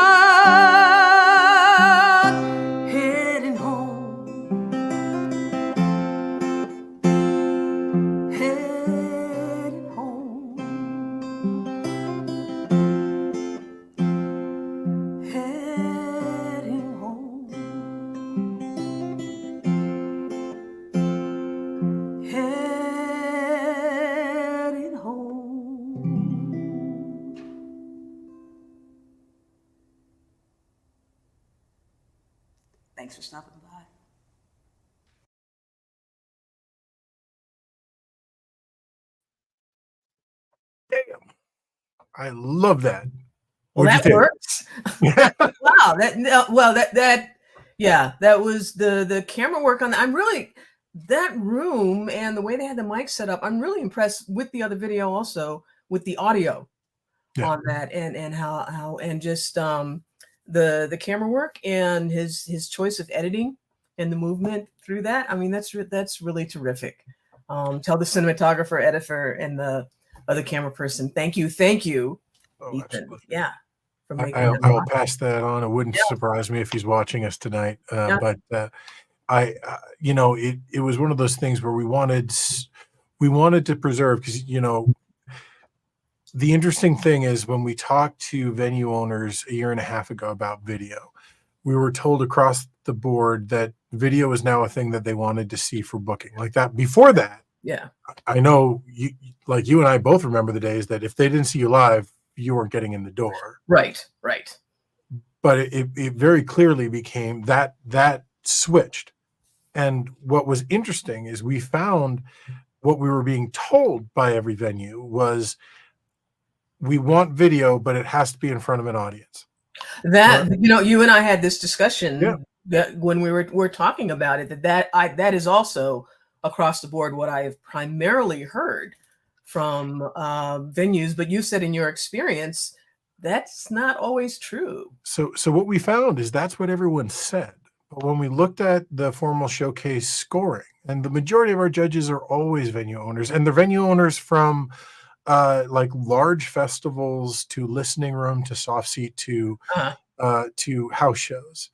Heading home. Heading home. Heading home. Heading home. Thanks for stopping by. Damn. I love that. Well, What'd that you works. think? Wow. That was the camera work on that. I'm really, that room and the way they had the mic set up, I'm really impressed with the other video, also with the audio on that, and how and just the camera work and his choice of editing and the movement through that. I mean, that's really terrific. Tell the cinematographer, editor, and the other camera person, thank you, Ethan. Absolutely. Yeah. I will pass that on. It wouldn't surprise me if he's watching us tonight. But you know, it was one of those things where we wanted to preserve, because, you know, the interesting thing is when we talked to venue owners a year and a half ago about video, we were told across the board that video is now a thing that they wanted to see for booking. Like that before that. Yeah. I know you and I both remember the days that if they didn't see you live, you weren't getting in the door. Right. But it very clearly became that switched. And what was interesting is we found what we were being told by every venue was, we want video, but it has to be in front of an audience. That, you know, you and I had this discussion that when we were talking about it, that is also across the board what I have primarily heard from venues. But you said in your experience, that's not always true. So what we found is that's what everyone said. But when we looked at the formal showcase scoring, and the majority of our judges are always venue owners, and they're venue owners from like large festivals to listening room to soft seat to house shows.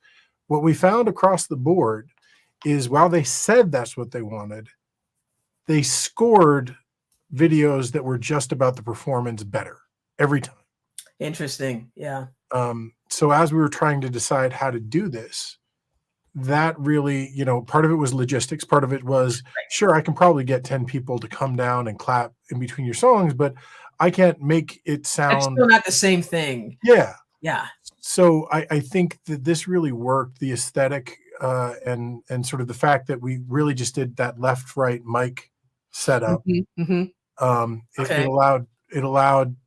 What we found across the board is, while they said that's what they wanted, they scored videos that were just about the performance better every time. Interesting. Yeah. So as we were trying to decide how to do this, that really, you know, part of it was logistics. Part of it was, sure, I can probably get 10 people to come down and clap in between your songs, but I can't make it sound. It's still not the same thing. Yeah. Yeah. So I think that this really worked. The aesthetic and sort of the fact that we really just did that left-right mic setup. It allowed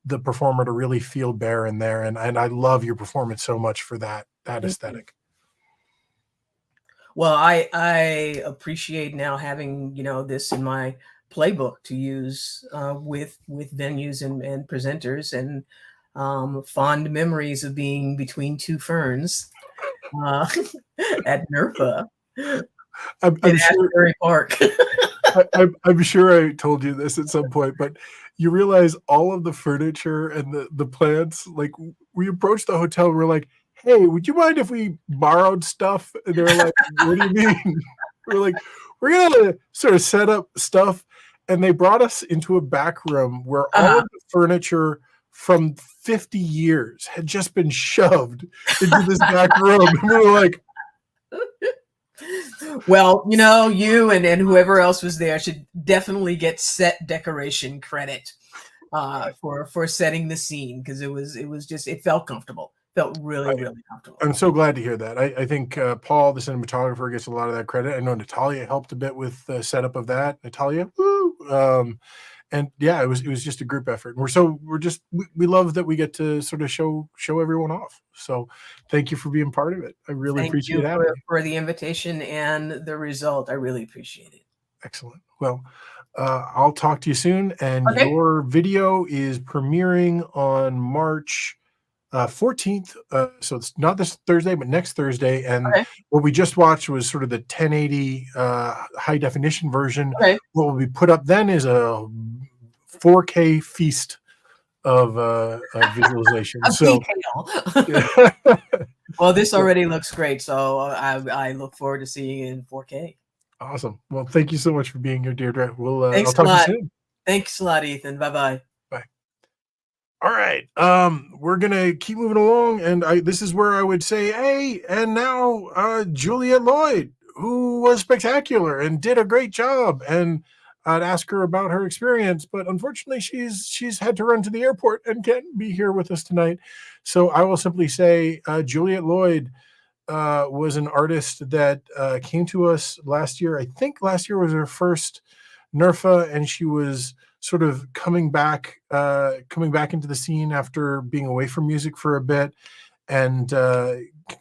the performer to really feel bare in there. And I love your performance so much for that aesthetic. Well, I appreciate now having, you know, this in my playbook to use with venues and presenters, and fond memories of being between two ferns at NERPA in Asbury Park. I'm sure I told you this at some point, but you realize all of the furniture and the plants, like, we approached the hotel and we're like, hey, would you mind if we borrowed stuff? And they were like, what do you mean? We're like, we're going to sort of set up stuff. And they brought us into a back room where all of the furniture from 50 years had just been shoved into this back room. And we were like, well, you know, you and whoever else was there should definitely get set decoration credit for setting the scene, because it felt comfortable. Felt really comfortable. I'm so glad to hear that. I think Paul, the cinematographer, gets a lot of that credit. I know Natalia helped a bit with the setup of that. Natalia, woo! And yeah, it was just a group effort. We love that we get to sort of show everyone off. So thank you for being part of it. I really appreciate it. For the invitation and the result. I really appreciate it. Excellent. Well, I'll talk to you soon. And your video is premiering on March 14th. So it's not this Thursday, but next Thursday. And what we just watched was sort of the 1080 high definition version. What will be put up then is a 4K feast of visualization. Well, this already looks great. So I look forward to seeing it in 4K. Awesome. Well, thank you so much for being here, Deirdre. Thanks I'll a lot. talk to you soon. Thanks a lot, Ethan. Bye-bye. All right. We're going to keep moving along. And this is where I would say, hey, and now Juliet Lloyd, who was spectacular and did a great job. And I'd ask her about her experience, but unfortunately she's had to run to the airport and can't be here with us tonight. So I will simply say Juliet Lloyd was an artist that came to us last year. I think last year was her first NERFA, and she was sort of coming back into the scene after being away from music for a bit. and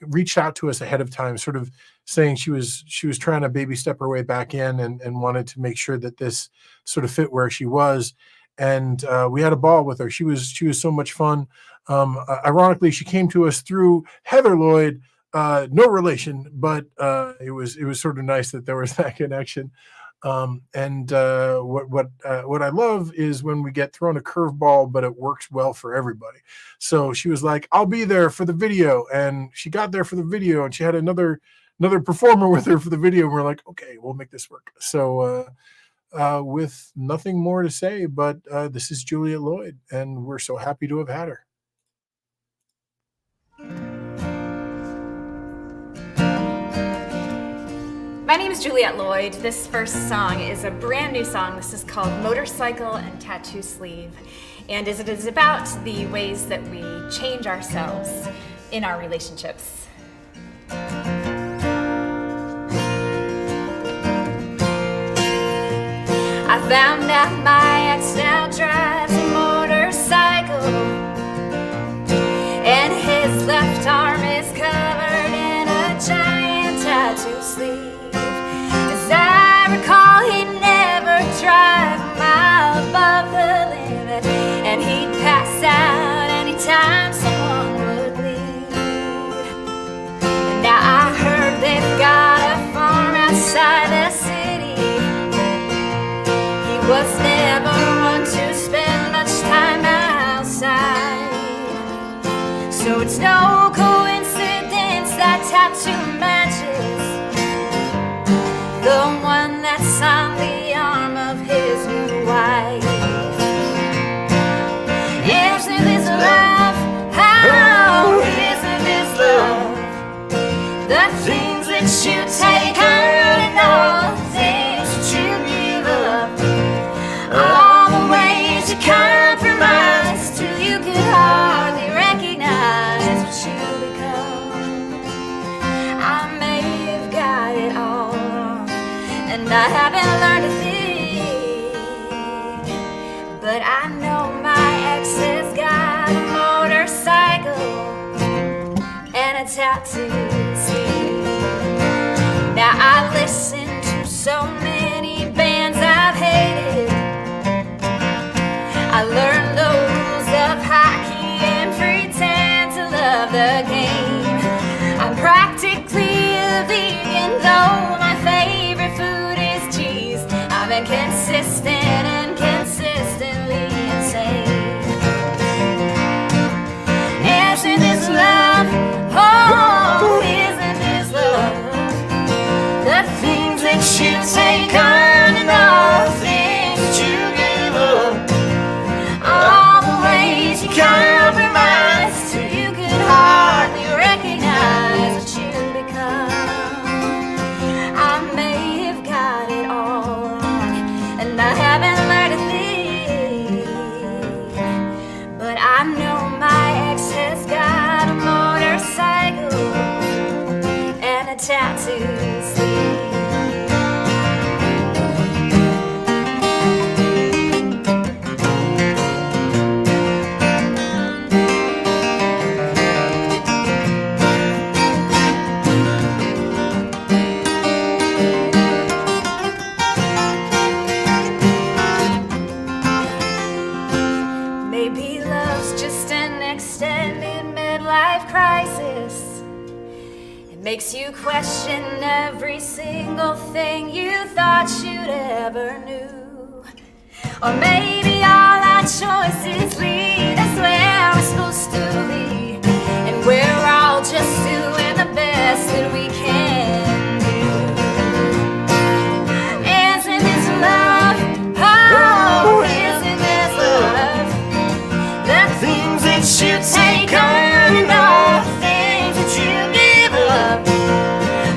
reached out to us ahead of time, sort of saying she was trying to baby step her way back in, and wanted to make sure that this sort of fit where she was. And we had a ball with her. She was so much fun. Ironically, she came to us through Heather Lloyd, no relation, but it was sort of nice that there was that connection. And what I love is when we get thrown a curveball, but it works well for everybody. So she was like, "I'll be there for the video," and she got there for the video, and she had another performer with her for the video. And we're like, "Okay, we'll make this work." So with nothing more to say, but this is Juliet Lloyd, and we're so happy to have had her. My name is Juliet Lloyd. This first song is a brand new song. This is called Motorcycle and Tattoo Sleeve, and it is about the ways that we change ourselves in our relationships. I found out my ex now drives a motorcycle, and his left arm is covered in a giant tattoo sleeve. As I recall, he'd never drive a mile above the limit, and he'd pass out anytime someone would leave. And now I heard they've got a farm outside the city. He was never one to spend much time outside, so it's no coincidence that tattoo matches the one that's on the arm of his new wife. Isn't this love? How isn't this love? The things that you take on and all the things that you give up, all the ways you compromise till you could hardly recognize what you become. I may have got it all wrong, and I haven't learned a thing, but I know my ex has got a motorcycle and a tattoo sleeve. Now I listen to so many bands I've hated. I learned the rules of hockey and pretend to love the game. I'm practically a vegan, though my favorite food is cheese. I've been consistent and consistently insane. Isn't this love? Oh, isn't this love? The things that you take on and all the things that you give up, all the ways you compromise till you could hardly recognize what you become. I may have got it all wrong, and I haven't learned a thing, but I know my ex has got a motorcycle and a tattoo sleeve. Maybe love's just an extended midlife crisis. It makes you question every single thing you thought you'd ever knew. Or maybe all our choices lead us where we're supposed to be, and we're all just doing the best that we can do. Isn't this love? Oh, isn't this love? The things that you take on and all the things that you give up,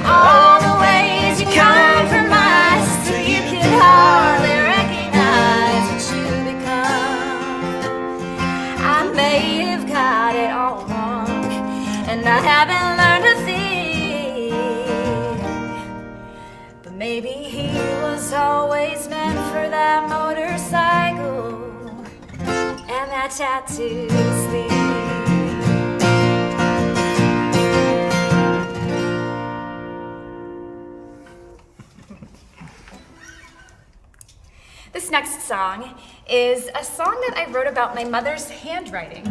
all the ways you compromise till you can hardly recognize what you become. I may have got it all wrong, and I haven't learned a thing, but maybe he was always meant for that motorcycle and that tattoo sleeve. This next song is a song that I wrote about my mother's handwriting.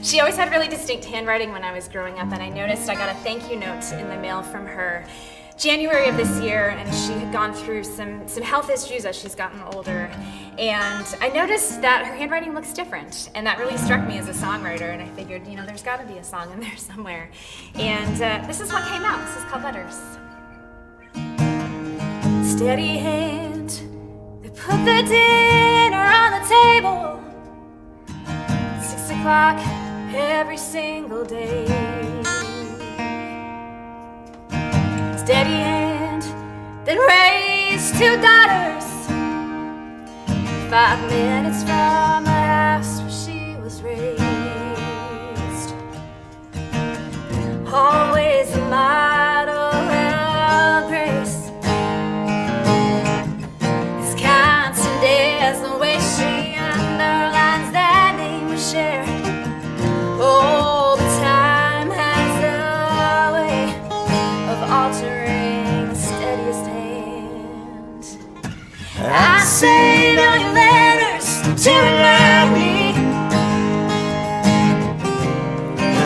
She always had really distinct handwriting when I was growing up, and I noticed I got a thank you note in the mail from her January of this year, and she had gone through some health issues as she's gotten older. And I noticed that her handwriting looks different, and that really struck me as a songwriter, and I figured, you know, there's gotta be a song in there somewhere. And this is what came out. This is called Letters. Steady hand, they put the dinner on the table. 6 o'clock every single day. Steady hand, then raised 2 daughters. 5 minutes from the house where she was raised. Always a model of grace. Wisconsin dares the way she underlines that name we share. Oh, but time has a way of altering the steadiest hand. I saved all your letters to remind me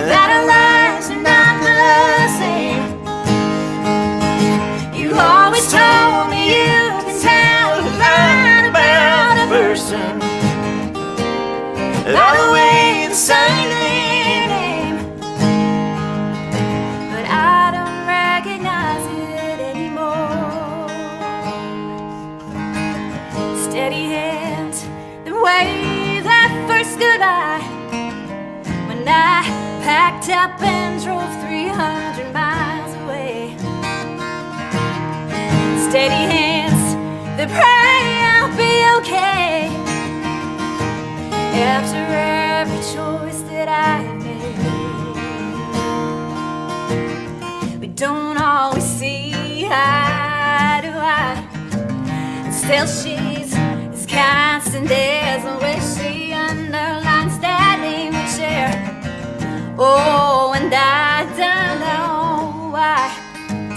that our lives are not the same. You always told me you can tell a lot about a person by the way they sign their name. But I don't recognize it anymore. Steady hand, the way that first goodbye, when I packed up and drove 300 miles away. Steady hands that pray I'll be okay after every choice that I made. We don't always see eye to eye. Still she's as constant as the way she underlines that name we share. Oh, and I don't know why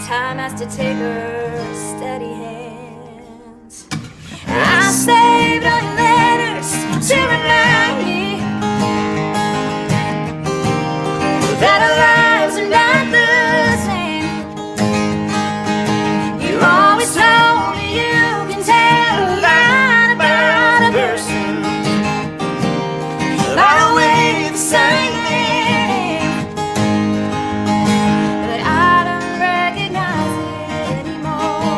time has to take her steady hands. I saved all your letters to remind me that our lives are not the same. You always told me you can tell a lot about a person by the way they sign their name. But I don't recognize it anymore.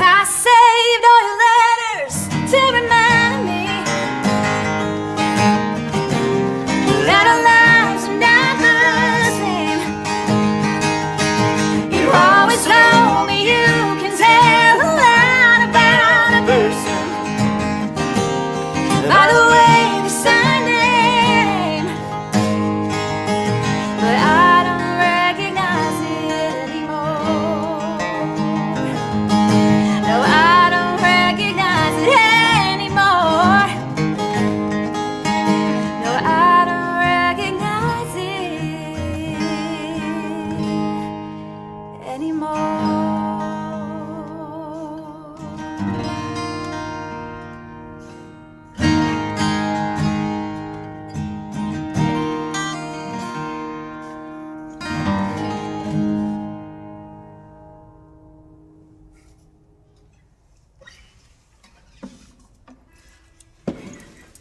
I saved all your letters to remind me that our lives are not the same. You always told me you can tell a lot about a person by the way they sign their name. But I don't recognize it anymore. No, I don't recognize it anymore. No, I don't recognize it anymore.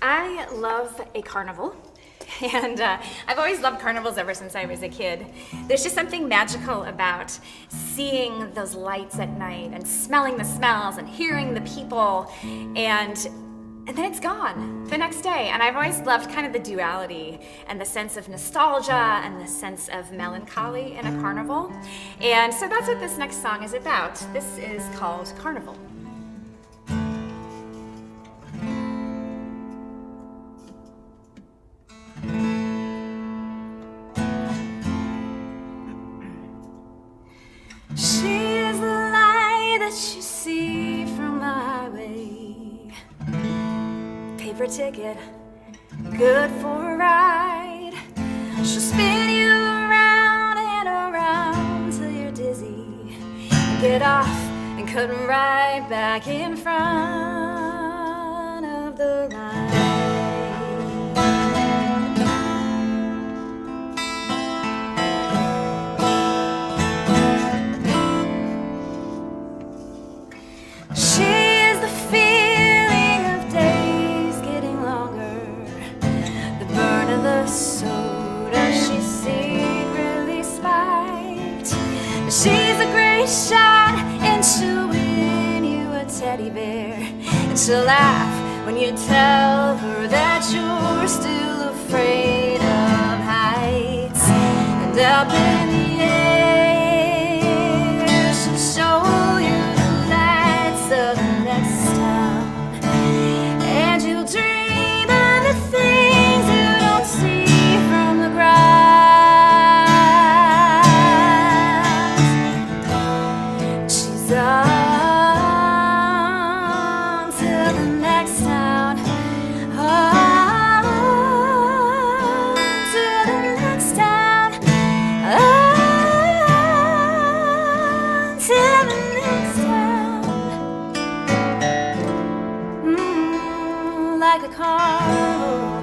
I love a carnival, and I've always loved carnivals ever since I was a kid. There's just something magical about seeing those lights at night and smelling the smells and hearing the people, and then it's gone the next day. And I've always loved kind of the duality and the sense of nostalgia and the sense of melancholy in a carnival. And so that's what this next song is about. This is called Carnival. She is the light that you see from the highway. Paper ticket, good for a ride. She'll spin you around and around till you're dizzy. Get off and cut right back in front of the line. She is the feeling of days getting longer, the burn of the soda she secretly spiked. She's a great shot and she'll win you a teddy bear, and she'll laugh when you tell her that you're still afraid of heights. And up in the air she'll show you of the next town, and you'll dream of the things you don't see from the ground. She's on to the next town, on to the next town, on to the next town. Like a carnival.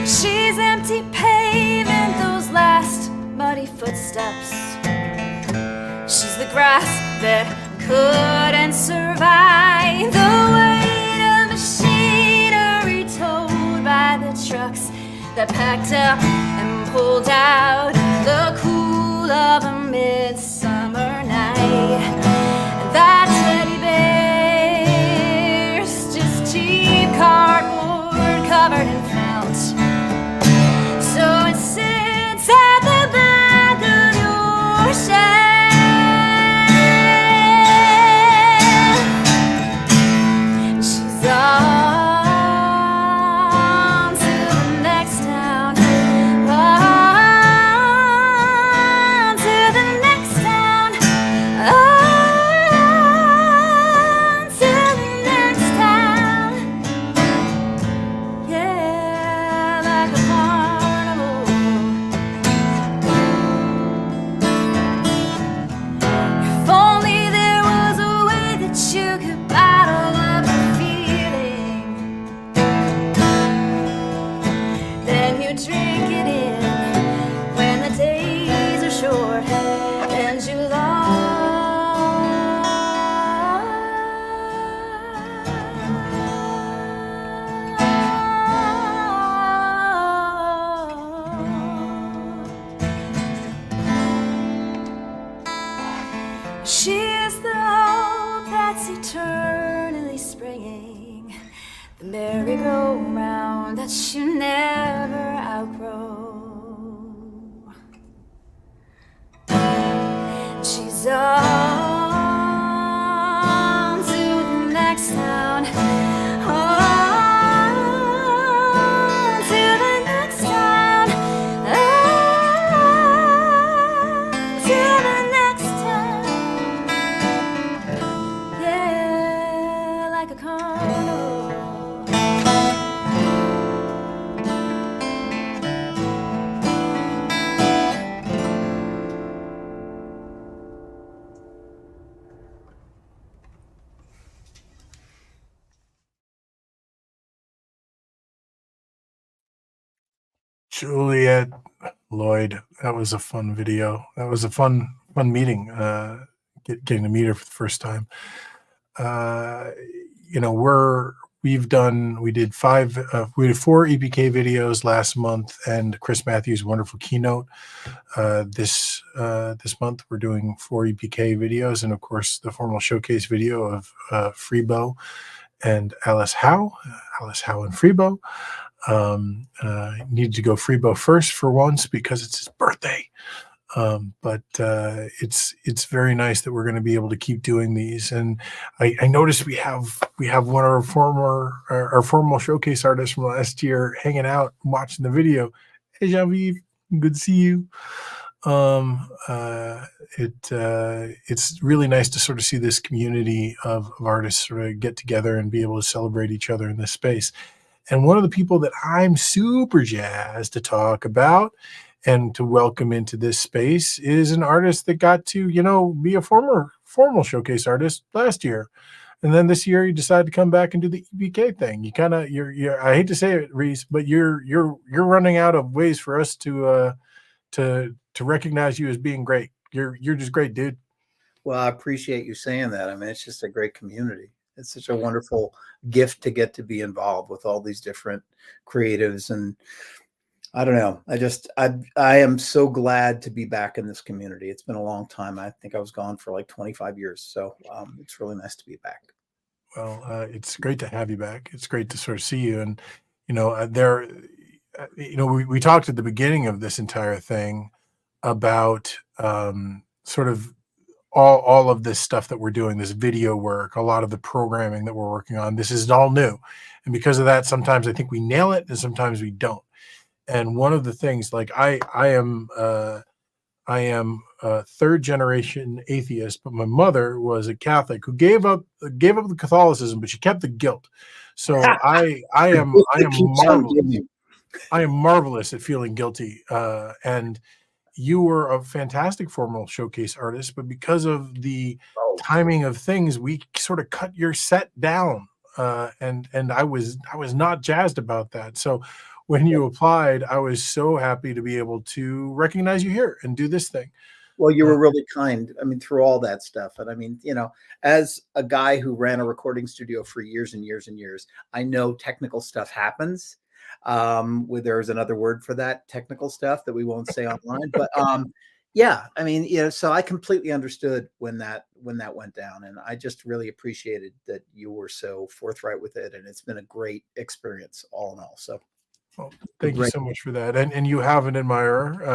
She's empty pavement, those last muddy footsteps. She's the grass that couldn't survive the weight of machinery towed by the trucks that packed up and pulled out the cool of a midsummer night. And that teddy bear's just cheap cardboard covered in felt, so it sits at the back of your shelf. She's on to the next town, on to the next town, on to the next town. Yeah, like a carnival. If only there was a way that you could bottle up the feeling, then you drink it in when the days are short and you She is the hope that's eternally springing, the merry-go-round that you never outgrow. She's on to the next town, on to the next town, on to the next town. Yeah, like a carnival. Juliet Lloyd, that was a fun video. That was a fun meeting. Getting to meet her for the first time. You know, we did 4 EPK videos last month, and Chris Matthews' wonderful keynote. This month we're doing 4 EPK videos, and of course the formal showcase video of Freebo and Alice Howe and Freebo. Needed to go Freebo first for once because it's his birthday. But it's very nice that we're going to be able to keep doing these. And I noticed we have one of our formal showcase artists from last year hanging out watching the video. Hey, Genevieve, good to see you. It's really nice to sort of see this community of artists sort of get together and be able to celebrate each other in this space. And one of the people that I'm super jazzed to talk about and to welcome into this space is an artist that got to, be a formal showcase artist last year. And then this year you decided to come back and do the EPK thing. You kind of, you're, I hate to say it, Rees, but you're running out of ways for us to recognize you as being great. You're just great, dude. Well, I appreciate you saying that. I mean, it's just a great community. It's such a wonderful gift to get to be involved with all these different creatives. And I don't know. I am so glad to be back in this community. It's been a long time. I think I was gone for like 25 years. So it's really nice to be back. Well, it's great to have you back. It's great to sort of see you. And, we talked at the beginning of this entire thing about sort of all of this stuff that we're doing, this video work, a lot of the programming that we're working on. This is all new. And because of that, sometimes I think we nail it and sometimes we don't. And one of the things, like I am a third generation atheist, but my mother was a Catholic who gave up the Catholicism, but she kept the guilt. So I am marvelous at feeling guilty. And you were a fantastic formal showcase artist, but because of the timing of things, we sort of cut your set down. And I was not jazzed about that. So when you applied, I was so happy to be able to recognize you here and do this thing. Well, you were really kind. I mean, through all that stuff. And I mean, as a guy who ran a recording studio for years and years and years, I know technical stuff happens. There's another word for that, technical stuff that we won't say online. But yeah, I mean, so I completely understood when that went down. And I just really appreciated that you were so forthright with it. And it's been a great experience all in all. So. Well, thank you so much for that. And you have an admirer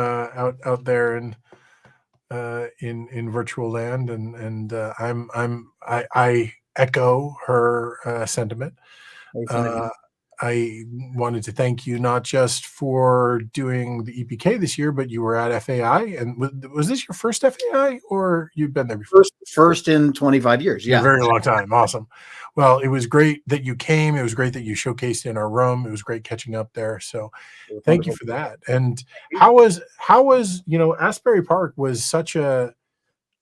out there in virtual land, and I echo her sentiment. I wanted to thank you not just for doing the EPK this year, but you were at FAI. And was this your first FAI, or you've been there before? First in 25 years. Yeah, a very long time. Awesome. Well, it was great that you came. It was great that you showcased in our room. It was great catching up there. So thank you for that. And how was Asbury Park was such a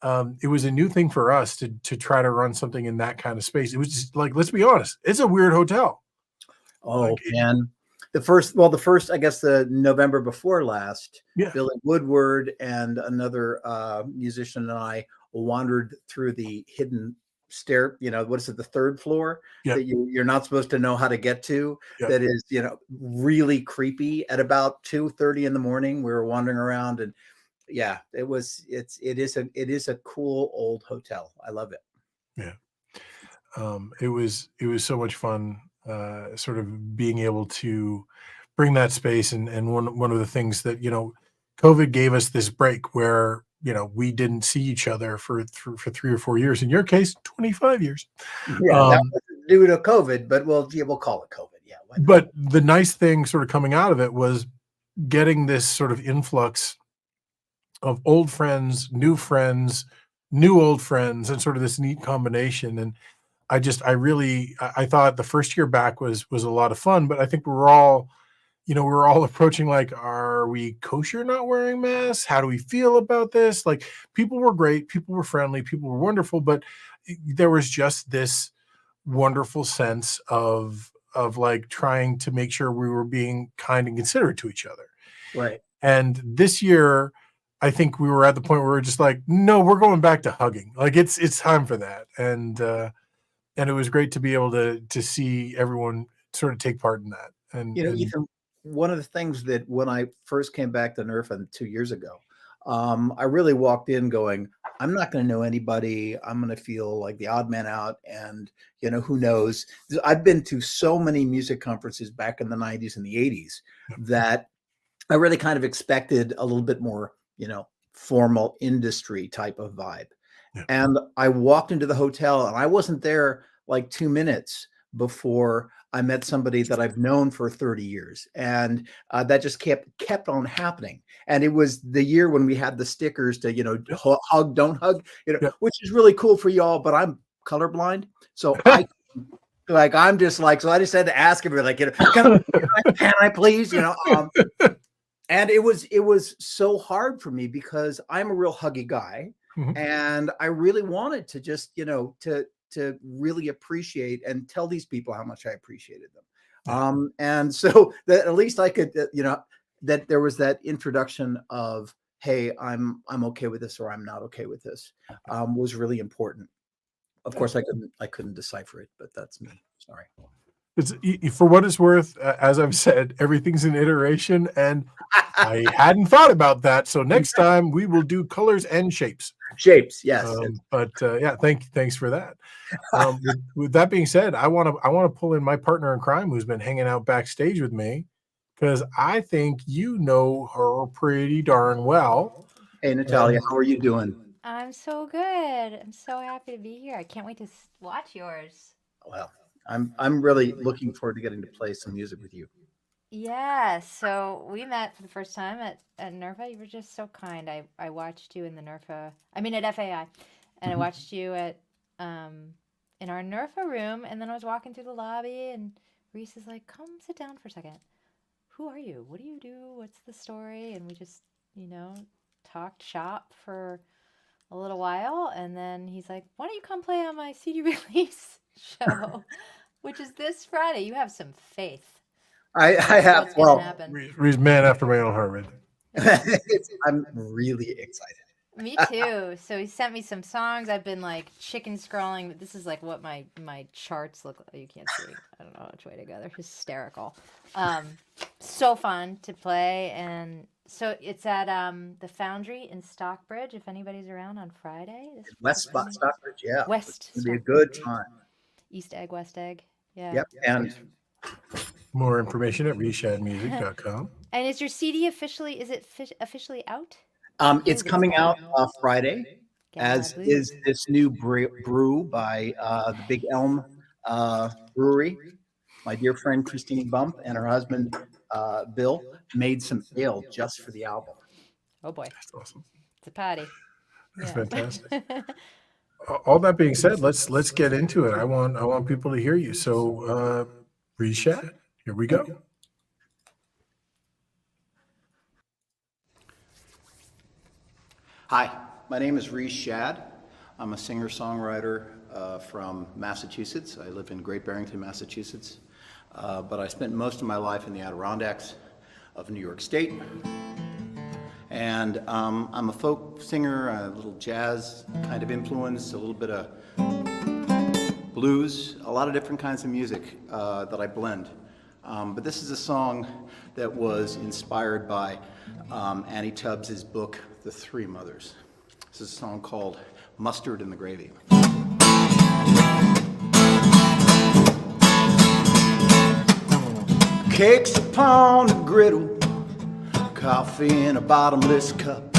it was a new thing for us to try to run something in that kind of space. It was just like, let's be honest, it's a weird hotel. Oh, man. The first, I guess the November before last, Billy Woodward and another musician and I wandered through the hidden stair, what is it, the third floor that you're not supposed to know how to get to. That is, really creepy. At about 2:30 in the morning, we were wandering around, and yeah, it is a cool old hotel. I love it. Yeah. It was so much fun. Sort of being able to bring that space, and one of the things that COVID gave us this break where we didn't see each other for 3 or 4 years. In your case, 25 years. Yeah, that was due to COVID, but we'll call it COVID. Yeah. But the nice thing sort of coming out of it was getting this sort of influx of old friends, new old friends, and sort of this neat combination. And I thought the first year back was a lot of fun, but I think we're all approaching like, are we kosher not wearing masks? How do we feel about this? Like, people were great, people were friendly, people were wonderful, but there was just this wonderful sense of like trying to make sure we were being kind and considerate to each other. Right. And this year, I think we were at the point where we're just like, no, we're going back to hugging. Like, it's time for that. And it was great to be able to see everyone sort of take part in that. And Ethan, one of the things that when I first came back to NERFA 2 years ago, I really walked in going, I'm not going to know anybody. I'm going to feel like the odd man out. And, who knows? I've been to so many music conferences back in the 90s and the 80s that I really kind of expected a little bit more, formal industry type of vibe. Yeah. And I walked into the hotel, and I wasn't there like 2 minutes before I met somebody that I've known for 30 years. And that just kept on happening. And it was the year when we had the stickers to, hug, don't hug, which is really cool for y'all, but I'm colorblind. So I'm just like, so I just had to ask him, like, can I please, and it was so hard for me because I'm a real huggy guy. Mm-hmm. And I really wanted to just, to really appreciate and tell these people how much I appreciated them. And so that at least I could, that there was that introduction of, hey, I'm okay with this, or I'm not okay with this, was really important. Of course, I couldn't decipher it, but that's me. Sorry. It's, for what it's worth, as I've said, everything's an iteration, and I hadn't thought about that. So next time we will do colors and shapes. Shapes, yes. Thanks for that. With that being said, I want to pull in my partner in crime, who's been hanging out backstage with me, because I think you know her pretty darn well. Hey, Natalia, how are you doing? I'm so good. I'm so happy to be here. I can't wait to watch yours. Well, I'm really looking forward to getting to play some music with you. Yeah, so we met for the first time at NERFA. You were just so kind. I watched you in the NERFA, at FAI, and I watched you at in our NERFA room, and then I was walking through the lobby, and Rees is like, come sit down for a second. Who are you? What do you do? What's the story? And we just, talked shop for a little while, and then he's like, why don't you come play on my CD release show, which is this Friday. You have some faith. I have. Well, Rees, man after my own heart, right? I'm really excited. Me too. So he sent me some songs. I've been like chicken scrolling, but this is like what my charts look like. You can't see. I don't know which way to go. They're hysterical. So fun to play. And so it's at the Foundry in Stockbridge, if anybody's around on Friday. West Stockbridge, yeah. West. It's going to be a good time. East Egg, West Egg. Yeah. Yep. And more information at reeshadmusic.com. And is your CD officially out? It's coming out Friday, as is this new brew by the Big Elm Brewery. My dear friend Christine Bump and her husband Bill made some ale just for the album. Oh boy, that's awesome! It's a party. That's fantastic. All that being said, let's get into it. I want people to hear you. So, Rees Shad, here we go. Hi, my name is Rees Shad. I'm a singer-songwriter from Massachusetts. I live in Great Barrington, Massachusetts, but I spent most of my life in the Adirondacks of New York State. And I'm a folk singer, a little jazz kind of influence, a little bit of blues, a lot of different kinds of music that I blend. But this is a song that was inspired by Annie Tubbs' book, The Three Mothers. This is a song called Mustard in the Gravy. Cakes upon the griddle, coffee in a bottomless cup.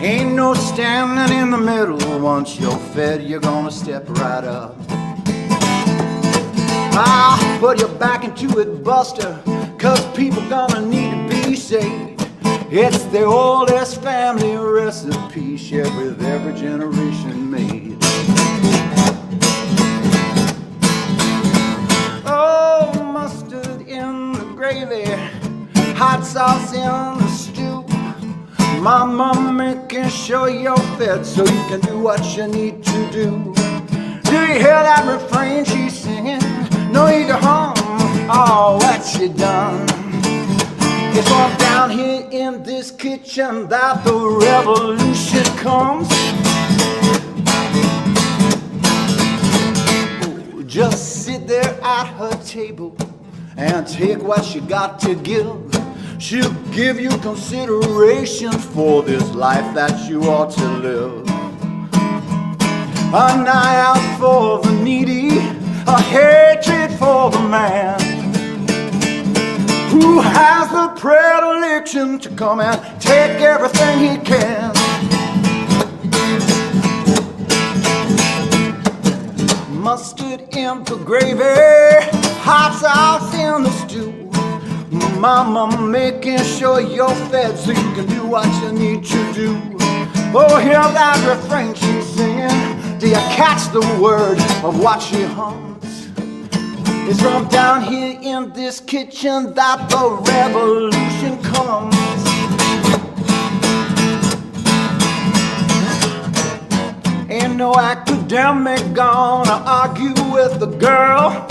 Ain't no standing in the middle. Once you're fed, you're gonna step right up. I'll put your back into it, Buster, 'cause people gonna need to be saved. It's the oldest family recipe shared with every generation made. Oh, mustard in the gravy, hot sauce in the stew. Mama making sure you're fed so you can do what you need to do. Do you hear that refrain she's singing? No need to hum, oh, what you done? It's from down here in this kitchen that the revolution comes. Oh, just sit there at her table and take what you got to give. She'll give you consideration for this life that you ought to live. An eye out for the needy, a hatred for the man who has the a predilection to come and take everything he can. Mustard in the gravy, hot sauce in the stew. Mama making sure you're fed so you can do what you need to do. Oh, hear that refrain she's singing. Do you catch the word of what she hums? It's from down here in this kitchen that the revolution comes. Ain't no academic gonna argue with the girl.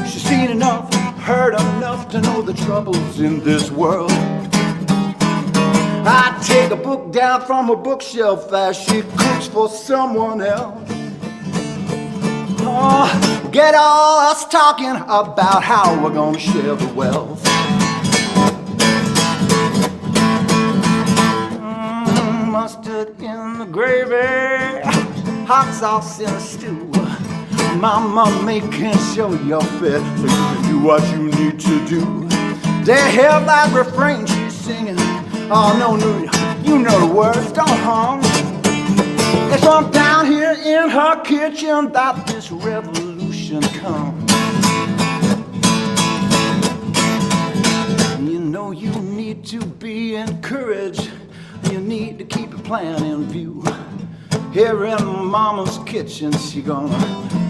She's seen enough, heard enough to know the troubles in this world. I take a book down from a bookshelf as she cooks for someone else. Oh, get all us talking about how we're gonna share the wealth. Mustard in the gravy, hot sauce in a stew. Mama making sure you're fed so you can do what you need to do. They have that refrain she's singing. Oh no, you know the words, don't hum. It's from down here in her kitchen that this revolution comes. You know you need to be encouraged. You need to keep a plan in view. Here in Mama's kitchen, she's gonna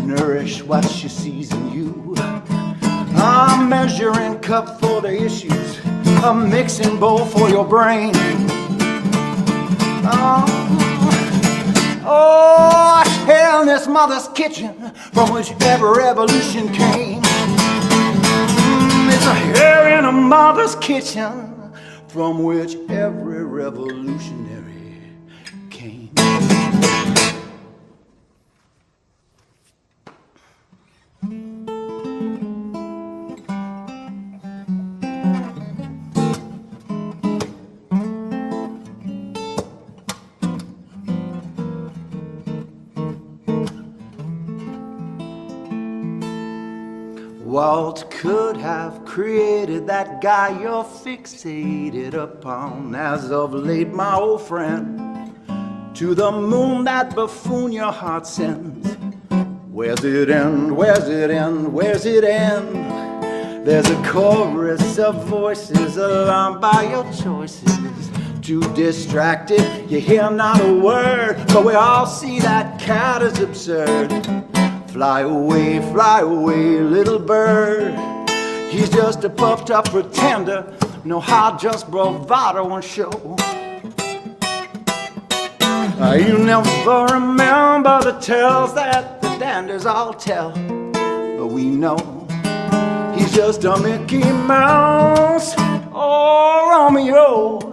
nourish what she sees in you. A measuring cup for the issues, a mixing bowl for your brain. Oh, here in this mother's kitchen, from which every revolution came. It's here in a mother's kitchen, from which every revolutionary came. Walt could have created that guy you're fixated upon. As of late, my old friend, to the moon that buffoon your heart sends. Where's it end? Where's it end? Where's it end? There's a chorus of voices alarmed by your choices. Too distracted, you hear not a word, but we all see that cat is absurd. Fly away, little bird. He's just a puffed up pretender. No how just bravado won't show. You never remember the tales that the dandies all tell. But we know he's just a Mickey Mouse. Oh, Romeo.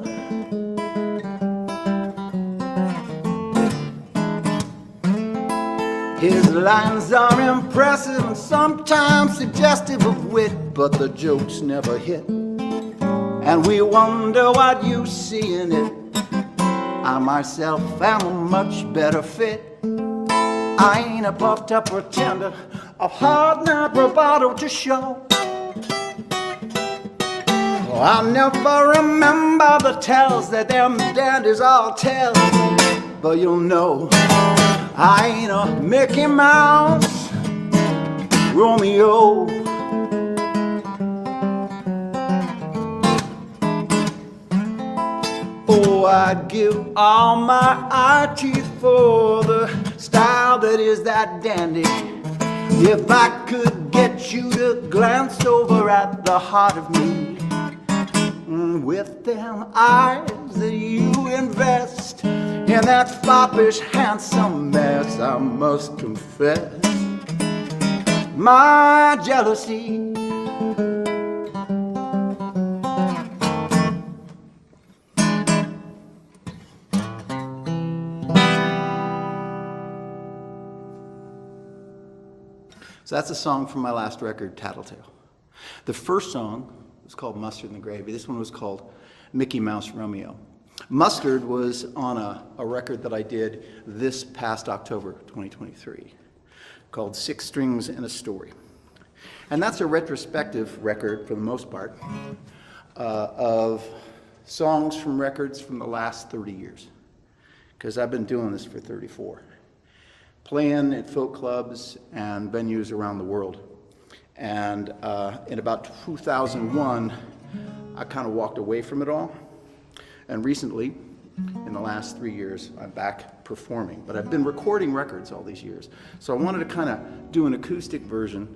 His lines are impressive and sometimes suggestive of wit, but the jokes never hit. And we wonder what you see in it. I myself am a much better fit. I ain't a puffed up pretender, a hard knock bravado to show. Oh, I never remember the tales that them dandies all tell, but you'll know I ain't a Mickey Mouse, Romeo. Oh, I'd give all my eye teeth for the style that is that dandy. If I could get you to glance over at the heart of me, with them eyes that you invest in that foppish, handsome mess, I must confess my jealousy. So that's a song from my last record, Tattletale. The first song was called Mustard in the Gravy. This one was called Mickey Mouse Romeo. Mustard was on a record that I did this past October 2023 called Six Strings and a Story. And that's a retrospective record, for the most part, of songs from records from the last 30 years, because I've been doing this for 34, playing at folk clubs and venues around the world. And in about 2001, I kind of walked away from it all. And recently, in the last 3 years, I'm back performing. But I've been recording records all these years. So I wanted to kind of do an acoustic version,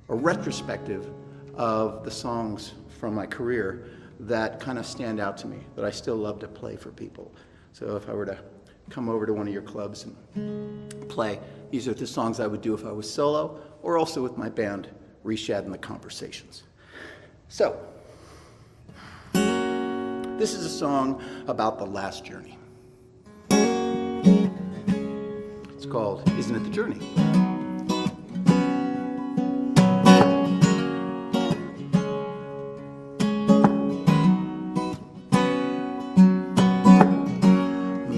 a retrospective of the songs from my career that kind of stand out to me, that I still love to play for people. So if I were to come over to one of your clubs and play, these are the songs I would do if I was solo, or also with my band, Rees Shad and the Conversations. So, this is a song about the last journey. It's called Isn't It the Journey?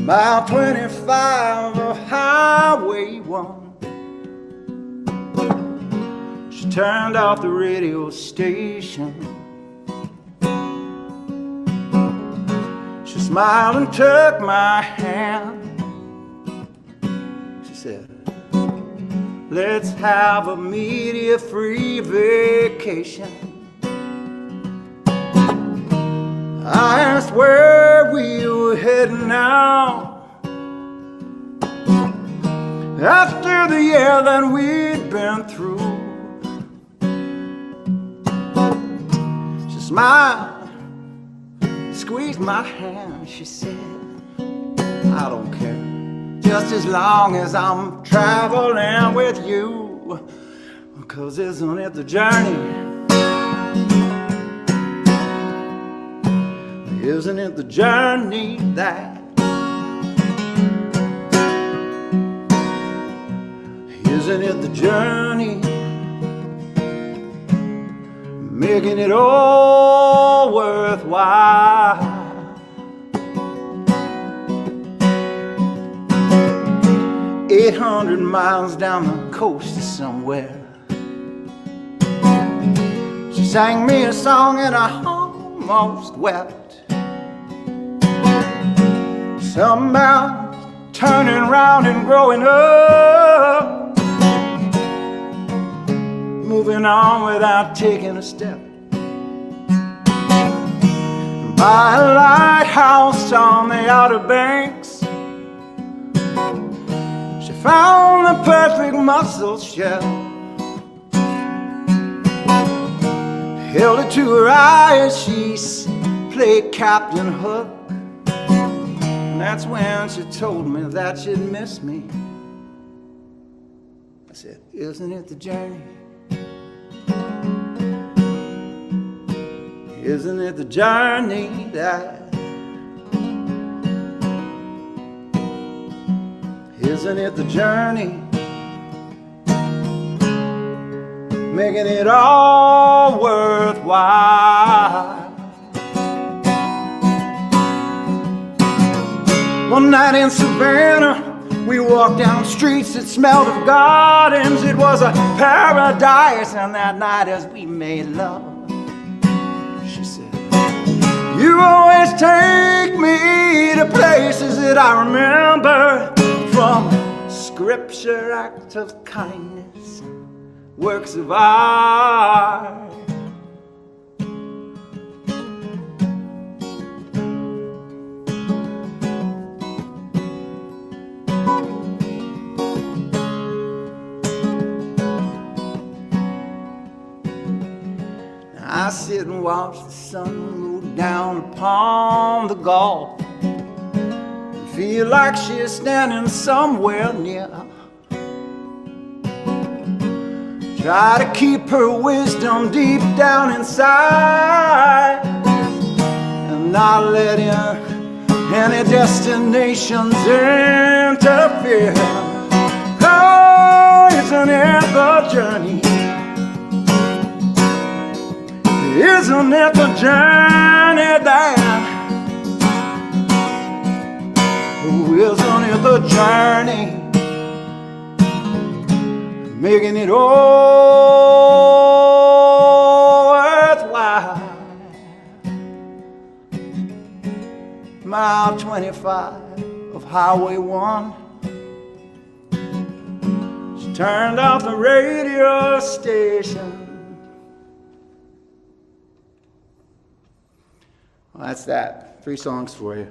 Mile 25 of Highway 1. She turned off the radio station. She smiled and took my hand. She said, let's have a media-free vacation. I asked where we were heading now, after the year that we'd been through. She smiled, squeezed my hand. She said, I don't care, just as long as I'm traveling with you, because isn't it the journey? Isn't it the journey that? Isn't it the journey? Making it all worthwhile. 800 miles down the coast somewhere. She sang me a song and I almost wept. Somehow turning round and growing up, moving on without taking a step. By a lighthouse on the Outer Banks, she found the perfect mussel shell, held it to her eye as she played Captain Hook. And that's when she told me that she'd miss me. I said, isn't it the journey? Isn't it the journey that? Isn't it the journey? Making it all worthwhile. One night in Savannah, we walked down streets that smelled of gardens. It was a paradise, and that night as we made love, she said, you always take me to places that I remember, from scripture, acts of kindness, works of art. I sit and watch the sun go down upon the Gulf, and feel like she's standing somewhere near. Try to keep her wisdom deep down inside, and not let any destinations interfere. Oh, isn't it the journey? Isn't it the journey that? Oh, isn't it the journey? Making it all worthwhile. mile 25 of Highway 1. She turned off the radio station. Well, that's that. 3 songs for you.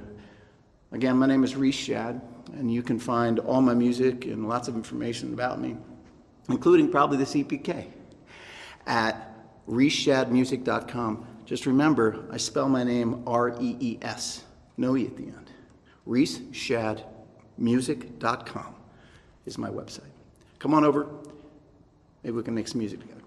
Again, my name is Rees Shad, and you can find all my music and lots of information about me, including probably the CPK, at reesshadmusic.com. Just remember, I spell my name R-E-E-S, no E at the end. reesshadmusic.com is my website. Come on over, maybe we can make some music together.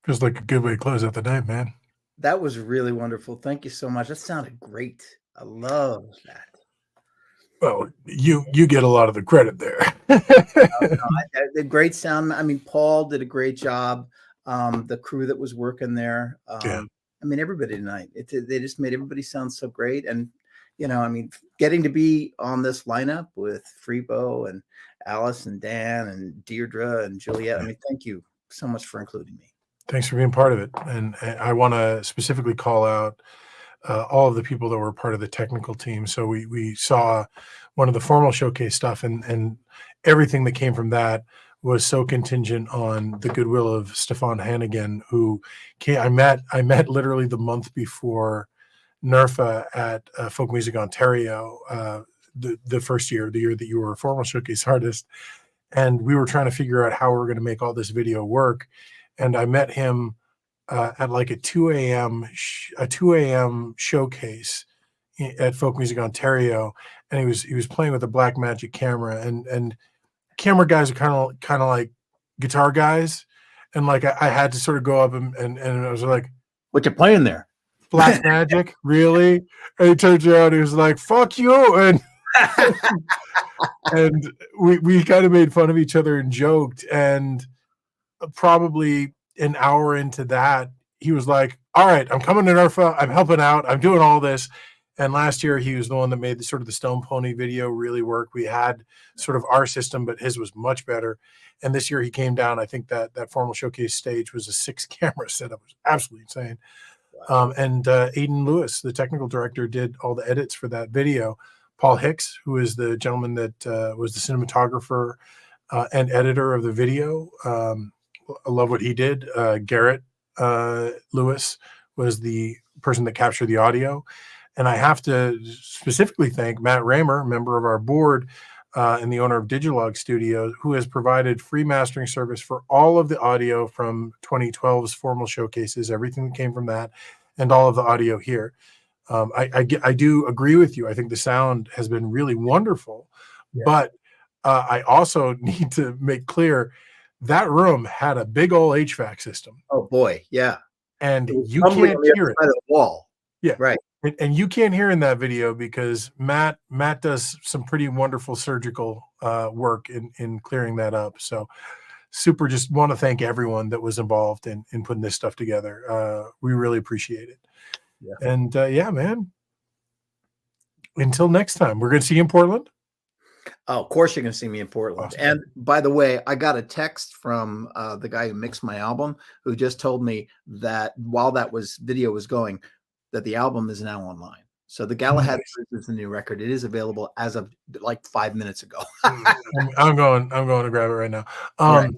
Feels like a good way to close out the night, man. That was really wonderful. Thank you so much. That sounded great. I love that. Well, you get a lot of the credit there. The great sound. I mean, Paul did a great job. The crew that was working there. I mean, everybody tonight. They just made everybody sound so great. And I mean, getting to be on this lineup with Freebo and Alice and Dan and Deidre and Juliet. I mean, thank you so much for including me. Thanks for being part of it. And I want to specifically call out all of the people that were part of the technical team. So we saw one of the formal showcase stuff, and everything that came from that was so contingent on the goodwill of Stefan Hannigan, who I met literally the month before NERFA at Folk Music Ontario, the first year, the year that you were a formal showcase artist. And we were trying to figure out how we were going to make all this video work. And I met him at like a 2 a.m. Showcase at Folk Music Ontario, and he was playing with a Blackmagic camera, and camera guys are kind of like guitar guys, and like I had to sort of go up and I was like, "What you playing there?" Blackmagic, really? And he turns around, he was like, "Fuck you!" and and we kind of made fun of each other and joked, and probably an hour into that, he was like, "All right, I'm coming to NERFA. I'm helping out. I'm doing all this." And last year, he was the one that made the sort of the Stone Pony video really work. We had sort of our system, but his was much better. And this year he came down. I think that formal showcase stage was a 6-camera setup. It was absolutely insane. And Aiden Lewis, the technical director, did all the edits for that video. Paul Hicks, who is the gentleman that was the cinematographer and editor of the video. I love what he did. Garrett Lewis was the person that captured the audio. And I have to specifically thank Matt Raymer, member of our board and the owner of Digilog Studios, who has provided free mastering service for all of the audio from 2012's formal showcases, everything that came from that, and all of the audio here. I do agree with you. I think the sound has been really wonderful, but I also need to make clear that room had a big old HVAC system. Oh boy, yeah. And you can't hear it. Of the wall. Yeah, right. And you can't hear in that video because Matt does some pretty wonderful surgical work in clearing that up. So super, just want to thank everyone that was involved in putting this stuff together. We really appreciate it. Yeah. And yeah, man. Until next time, we're going to see you in Portland. Oh, of course you're going to see me in Portland. Awesome. And by the way, I got a text from the guy who mixed my album, who just told me that while that video was going, that the album is now online. So the Galahad is the new record. It is available as of like 5 minutes ago. I'm going to grab it right now. Right.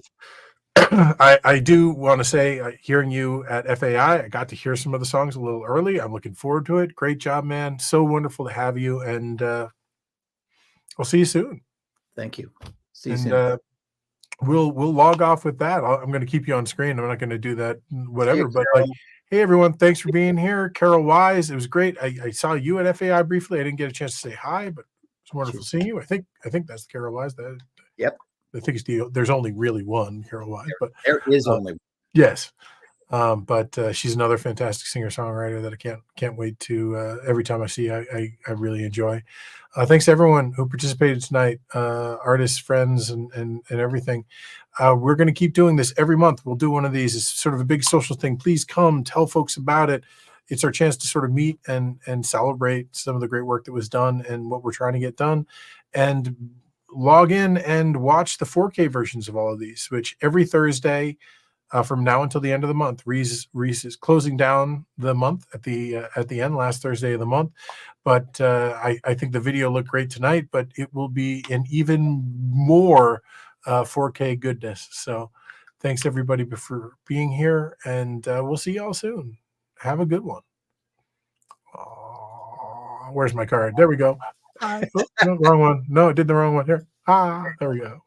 I do want to say, hearing you at FAI, I got to hear some of the songs a little early. I'm looking forward to it. Great job, man. So wonderful to have you. And I'll see you soon. Thank you. See you soon. We'll log off with that. I'm going to keep you on screen. I'm not going to do that, whatever. But like, hey, everyone, thanks for being here. Carol Wise, it was great. I saw you at FAI briefly. I didn't get a chance to say hi, but it's wonderful seeing you. I think that's the Carol Wise. Yep. I think it's there's only really one Carol Wise, but there is only one. Yes. But she's another fantastic singer-songwriter that I can't wait to every time I see I really enjoy. Thanks to everyone who participated tonight, artists, friends, and everything. We're going to keep doing this every month. We'll do one of these. It's sort of a big social thing. Please come, tell folks about it. It's our chance to sort of meet and celebrate some of the great work that was done and what we're trying to get done. And log in and watch the 4K versions of all of these, which every Thursday from now until the end of the month. Rees is closing down the month at the end, last Thursday of the month. But I think the video looked great tonight, but it will be an even more 4K goodness. So thanks everybody for being here, and we'll see y'all soon. Have a good one. Where's my card? There we go. Oh, no, wrong one. No, I did the wrong one here. There we go.